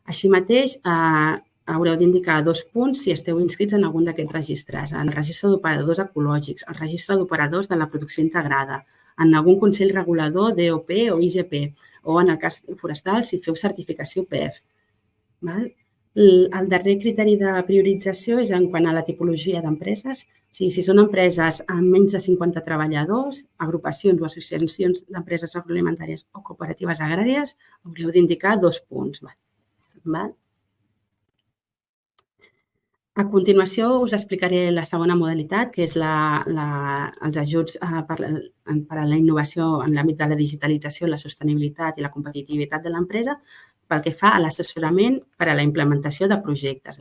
Així mateix, haureu d'indicar 2 punts si esteu inscrits en algun d'aquests registres, en el registre d'operadors ecològics, el registre d'operadors de la producció integrada, en algun consell regulador DOP o IGP, o en el cas forestal si feu certificació PEF. El darrer criteri de priorització és en quant a la tipologia d'empreses. Si són empreses amb menys de 50 treballadors, agrupacions o associacions d'empreses agroalimentàries o cooperatives agràries, haureu d'indicar 2 punts. A continuació us explicaré la segona modalitat, que és els ajuts per a la innovació en l'àmbit de la digitalització, la sostenibilitat i la competitivitat de l'empresa, pel que fa a l'assessorament per a la implementació de projectes.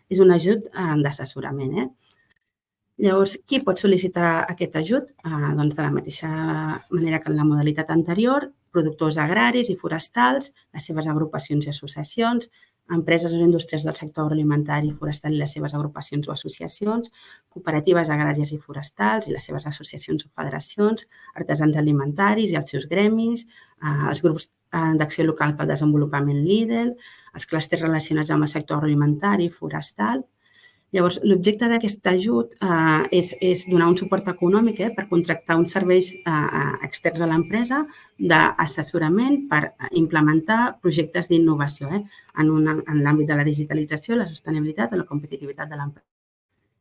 És un ajut d'assessorament. Llavors, qui pot sol·licitar aquest ajut? Doncs de la mateixa manera que en la modalitat anterior, productors agraris i forestals, les seves agrupacions i associacions, empreses o indústries del sector agroalimentari i forestal i les seves agrupacions o associacions, cooperatives agràries i forestals i les seves associacions o federacions, artesans alimentaris i els seus gremis, els grups d'acció local pel desenvolupament LEADER, els clústers relacionats amb el sector agroalimentari i forestal. Llavors, l'objecte d'aquest ajut és donar un suport econòmic per contractar uns serveis externs a l'empresa d'assessorament per implementar projectes d'innovació en l'àmbit de la digitalització, la sostenibilitat o la competitivitat de l'empresa.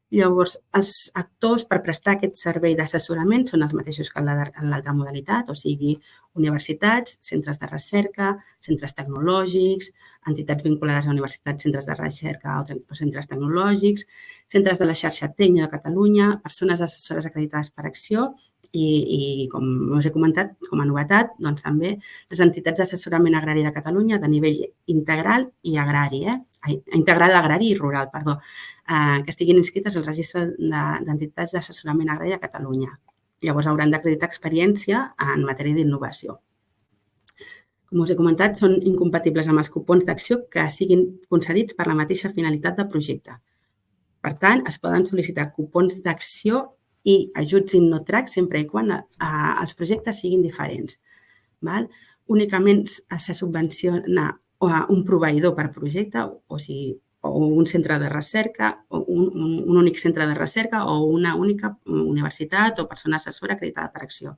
Llavors, els actors per prestar aquest servei d'assessorament són els mateixos que en l'altra modalitat, o sigui, universitats, centres de recerca, centres tecnològics, entitats vinculades a universitats, centres de recerca o centres tecnològics, centres de la xarxa tècnica de Catalunya, persones assessores acreditades per Acció i, com us he comentat, com a novetat, doncs també les entitats d'assessorament agrari de Catalunya de nivell integral i agrari, integral, agrari i rural, perdó, que estiguin inscrites al registre d'entitats d'assessorament agrari de Catalunya. Llavors, hauran d'acreditar experiència en matèria d'innovació. Com us he comentat, són incompatibles amb els cupons d'acció que siguin concedits per la mateixa finalitat de projecte. Per tant, es poden sol·licitar cupons d'acció i ajuts InnoTrack sempre i quan els projectes siguin diferents. Únicament se subvenciona un proveïdor per projecte, o sigui, o un centre de recerca, un únic centre de recerca o una única universitat o persona assessora acreditada per Acció.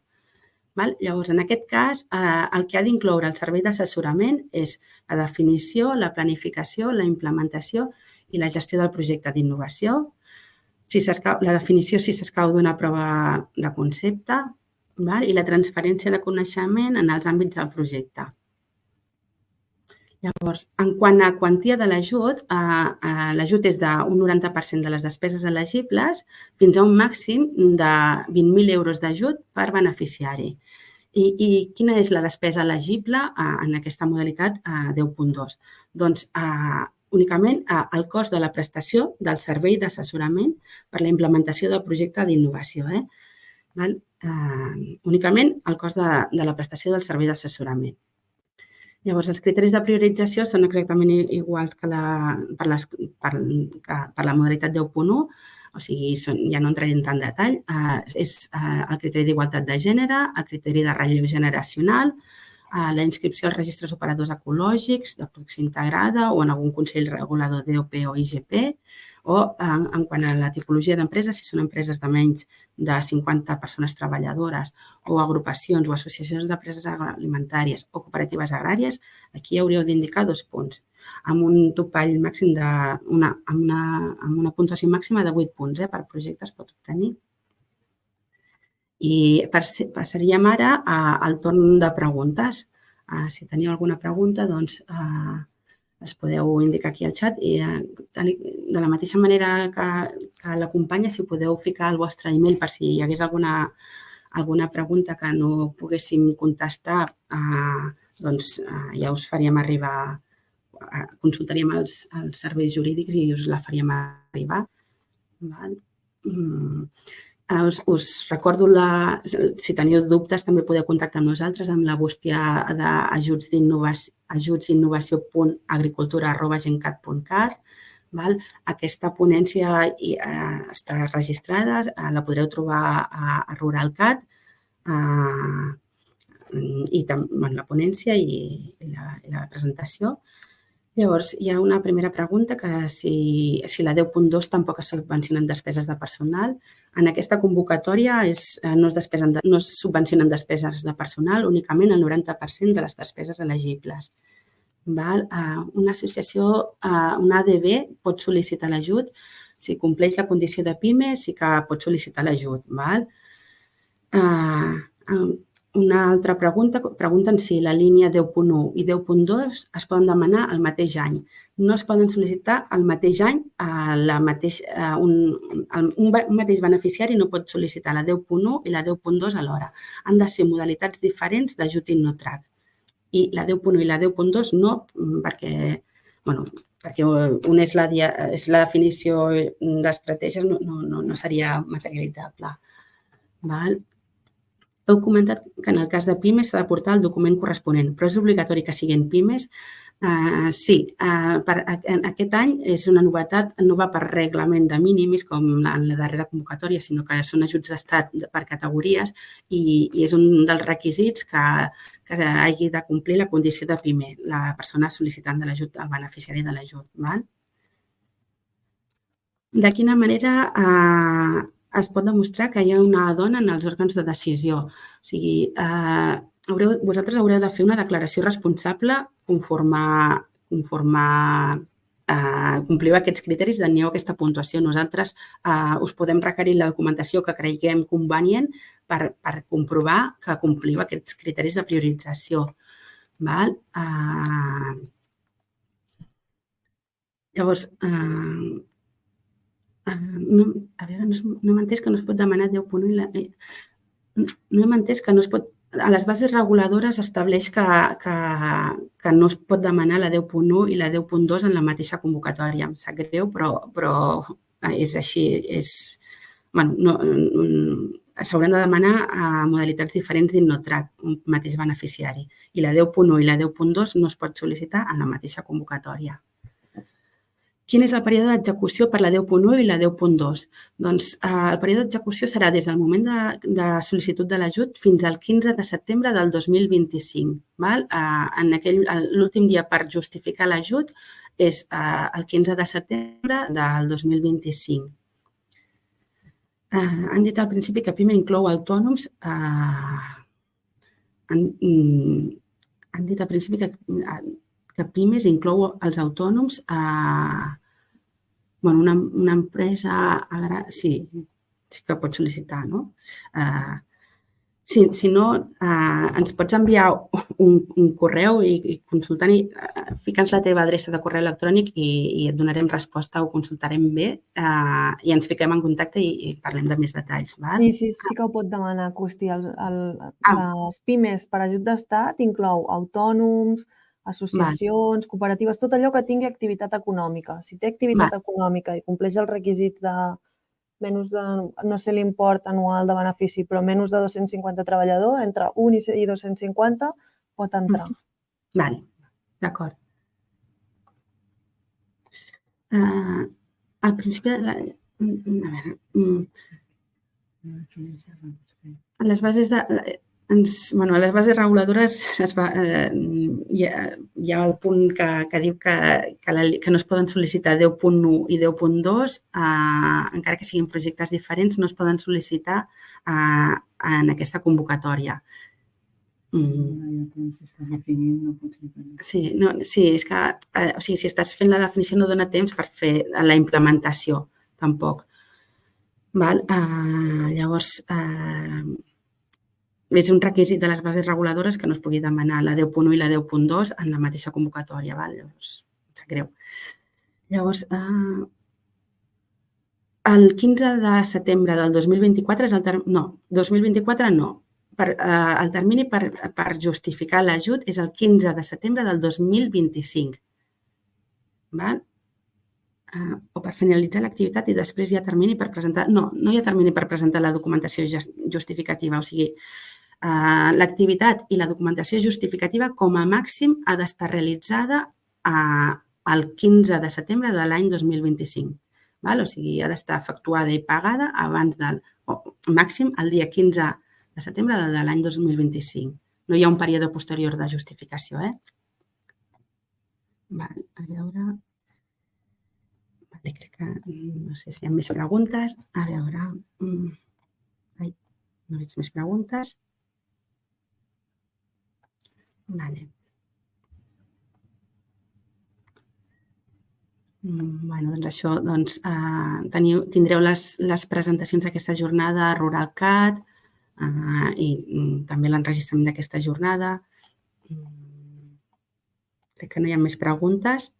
Llavors, en aquest cas, el que ha d'incloure el servei d'assessorament és la definició, la planificació, la implementació i la gestió del projecte d'innovació, la definició si s'escau d'una prova de concepte i la transferència de coneixement en els àmbits del projecte. Llavors, en quant a quantia de l'ajut, l'ajut és d'un 90% de les despeses elegibles fins a un màxim de 20.000 euros d'ajut per beneficiari. I quina és la despesa elegible en aquesta modalitat 10.2? Doncs únicament el cost de la prestació del servei d'assessorament per la implementació del projecte d'innovació. Únicament el cost de la prestació del servei d'assessorament. Llavors, els criteris de priorització són exactament iguals que per la modalitat 10.1. o sigui, ja no entraré en tant detall, és el criteri d'igualtat de gènere, el criteri de relleu generacional, la inscripció als registres operadors ecològics de producció integrada o en algun consell regulador DOP o IGP, o en quant a la tipologia d'empreses, si són empreses de menys de 50 persones treballadores o agrupacions o associacions d'empreses agroalimentàries o cooperatives agràries, aquí hauríeu d'indicar 2 punts, amb un topall màxim amb una puntuació màxima de 8 punts per projecte es pot obtenir. I passaríem ara al torn de preguntes. Si teniu alguna pregunta, doncs es podeu indicar aquí al xat i de la mateixa manera que l'acompanya, si podeu ficar el vostre email per si hi hagués alguna pregunta que no poguéssim contestar, doncs ja us faríem arribar, consultaríem els serveis jurídics i us la faríem arribar. Us recordo, si teniu dubtes, també podeu contactar amb nosaltres amb la bústia d'ajutsinnovació.agricultura@gencat.cat. Aquesta ponència està registrada, la podreu trobar a Ruralcat, i la ponència i la presentació. Llavors, hi ha una primera pregunta que si la 10.2 tampoc es subvencionen despeses de personal. En aquesta convocatòria no es subvencionen despeses de personal, únicament el 90% de les despeses elegibles. Una associació, una ADB, pot sol·licitar l'ajut. Si compleix la condició de PIME, sí que pot sol·licitar l'ajut. Una altra pregunta, pregunten si la línia 10.1 i 10.2 es poden demanar el mateix any. No es poden sol·licitar el mateix any, un mateix beneficiari no pot sol·licitar la 10.1 i la 10.2 alhora. Han de ser modalitats diferents d'ajut InnoTrack. I la 10.1 i la 10.2 no, perquè una és la definició d'estratègies, no seria materialitzable. Heu comentat que en el cas de PIMES s'ha d'aportar el document corresponent, però és obligatori que siguin PIMES? Sí, aquest any és una novetat, no va per reglament de mínims com en la darrera convocatòria, sinó que són ajuts d'estat per categories i és un dels requisits que hagi de complir la condició de PIME, la persona sol·licitant de l'ajut, el beneficiari de l'ajut. De quina manera es pot demostrar que hi ha una dona en els òrgans de decisió? O sigui, vosaltres haureu de fer una declaració responsable conforme compliu aquests criteris de n'hi ha aquesta puntuació. Nosaltres us podem requerir la documentació que creguem convenient per comprovar que compliu aquests criteris de priorització. Llavors, no hem entès que no es pot demanar 10.1 i no hem entès que no es pot... A les bases reguladores estableix que no es pot demanar la 10.1 i la 10.2 en la mateixa convocatòria. Em sap greu, però és així. S'hauran de demanar a modalitats diferents d'InnoTrack, un mateix beneficiari. I la 10.1 i la 10.2 no es pot sol·licitar en la mateixa convocatòria. Quin és el període d'execució per la 10.1 i la 10.2? Doncs el període d'execució serà des del moment de sol·licitud de l'ajut fins al 15 de setembre del 2025. L'últim dia per justificar l'ajut és el 15 de setembre del 2025. Han dit al principi que PIME inclou autònoms. Han dit al principi que PIMES inclou els autònoms. Una empresa sí que pot sol·licitar, no? Si no, ens pots enviar un correu i consultant, fica'ns la teva adreça de correu electrònic i et donarem resposta, ho consultarem bé i ens fiquem en contacte i parlem de més detalls. Sí que ho pot demanar, Costi. Les PIMES per ajut d'estat inclou autònoms, associacions, cooperatives, tot allò que tingui activitat econòmica. Si té activitat econòmica i compleix els requisits de menys de, no sé l'import anual de benefici, però menys de 250 treballadors, entre 1 i 250 pot entrar. D'acord. Al principi, A les bases reguladores hi ha el punt que diu que no es poden sol·licitar 10.1 i 10.2, encara que siguin projectes diferents, no es poden sol·licitar en aquesta convocatòria. Sí, és que si estàs fent la definició no dona temps per fer la implementació, tampoc. Llavors, és un requisit de les bases reguladores que no es pugui demanar la 10.1 i la 10.2 en la mateixa convocatòria. Llavors, em sap greu. Llavors, el 15 de setembre del 2024 és el termini... No, 2024 no. El termini per justificar l'ajut és el 15 de setembre del 2025. O per finalitzar l'activitat i després hi ha termini per presentar... No hi ha termini per presentar la documentació justificativa. O sigui, l'activitat i la documentació justificativa com a màxim ha d'estar realitzada el 15 de setembre de l'any 2025. O sigui, ha d'estar efectuada i pagada abans del màxim el dia 15 de setembre de l'any 2025. No hi ha un període posterior de justificació. A veure... Crec que no sé si hi ha més preguntes. A veure... No veig més preguntes. Doncs això, tindreu les presentacions d'aquesta jornada a RuralCat i també l'enregistrament d'aquesta jornada. Crec que no hi ha més preguntes.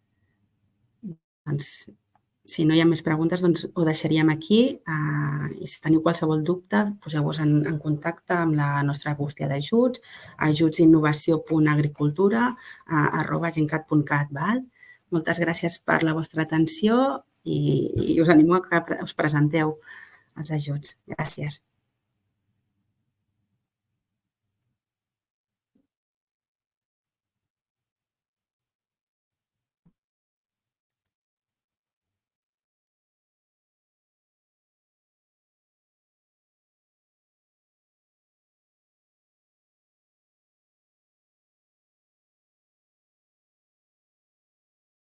Si no hi ha més preguntes, doncs ho deixaríem aquí i si teniu qualsevol dubte, poseu-vos en contacte amb la nostra bústia d'ajuts, ajutsinnovació.agricultura@gencat.cat. Moltes gràcies per la vostra atenció i us animo a que us presenteu els ajuts. Gràcies.